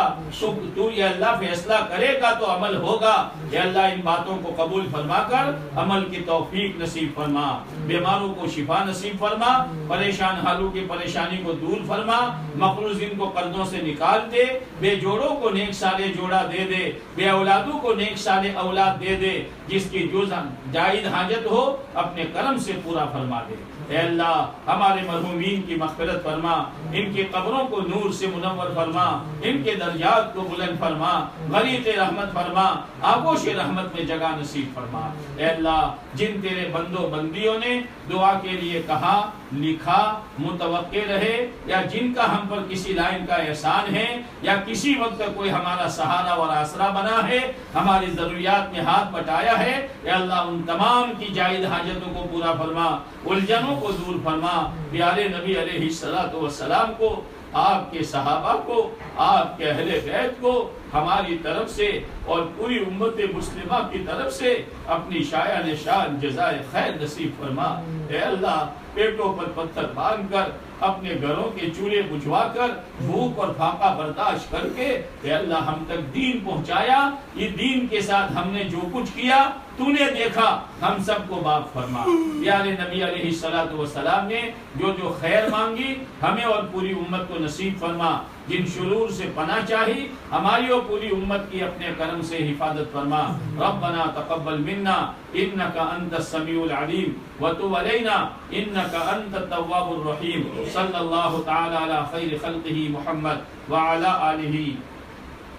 تو یہ اللہ فیصلہ کرے گا تو عمل ہوگا۔ اے اللہ ان باتوں کو قبول فرما کر عمل کی توفیق نصیب فرما، بیماروں کو شفا نصیب فرما، پریشان حالوں کی پریشانی کو دور فرما، مقروضین کو قرضوں سے نکال دے، بے جوڑوں کو نیک صالح جوڑا دے دے، بے اولادوں کو نیک صالح اولاد دے دے، جس کی جو جائز حاجت ہو اپنے کرم سے پورا فرما دے۔ اے اللہ ہمارے مرحومین کی مغفرت فرما، ان کی قبروں کو نور سے منور فرما، ان کے درجات کو بلند فرما، غریق رحمت فرما، آغوش رحمت میں جگہ نصیب فرما۔ اے اللہ جن تیرے بندوں بندیوں نے دعا کے لیے کہا، لکھا، متوقع رہے، یا جن کا ہم پر کسی لائن کا احسان ہے، یا کسی وقت کوئی ہمارا سہارا اور آسرا بنا ہے، ہماری ضروریات میں ہاتھ بٹایا ہے، اے اللہ ان تمام کی جائز حاجتوں کو پورا فرما، الجھنوں کو دور فرما۔ پیارے نبی علیہ الصلوۃ والسلام کو، آپ کے صحابہ کو، آپ کے اہل بیت کو ہماری طرف سے اور پوری امت مسلمہ کی طرف سے اپنی شایع نشان جزائے خیر نصیب فرما۔ اے اللہ پیٹوں پر پتھر باندھ کر اپنے گھروں کے چولہے بجھوا کر بھوک اور فاقہ برداشت کر کے اے اللہ ہم تک دین پہنچایا۔ یہ دین کے ساتھ ہم نے جو کچھ کیا تو نے دیکھا، ہم سب کو معاف فرما۔ پیارے نبی علیہ الصلوۃ والسلام نے جو خیر مانگی ہمیں اور پوری امت کو نصیب فرما۔ جن شرور سے پناہ چاہی ہماری اور پوری امت کی اپنے کرم سے حفاظت فرما۔ ربنا تقبل منا انک انت السمیع العلیم وتب علینا انک انت التواب الرحیم۔ صلی اللہ تعالی علی خیر خلقہ محمد وعلی آلہ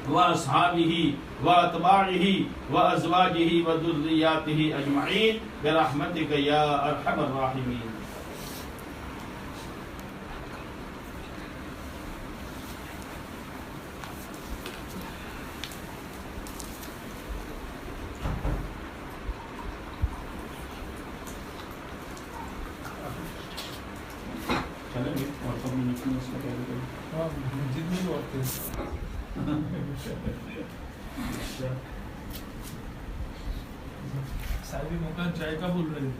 وأصحابه وأتباعه وأزواجه وذرياته أجمعين برحمتك يا أرحم الراحمين۔ جتنے لوگ تھے ساری موقع چائے کا بول رہے ہیں۔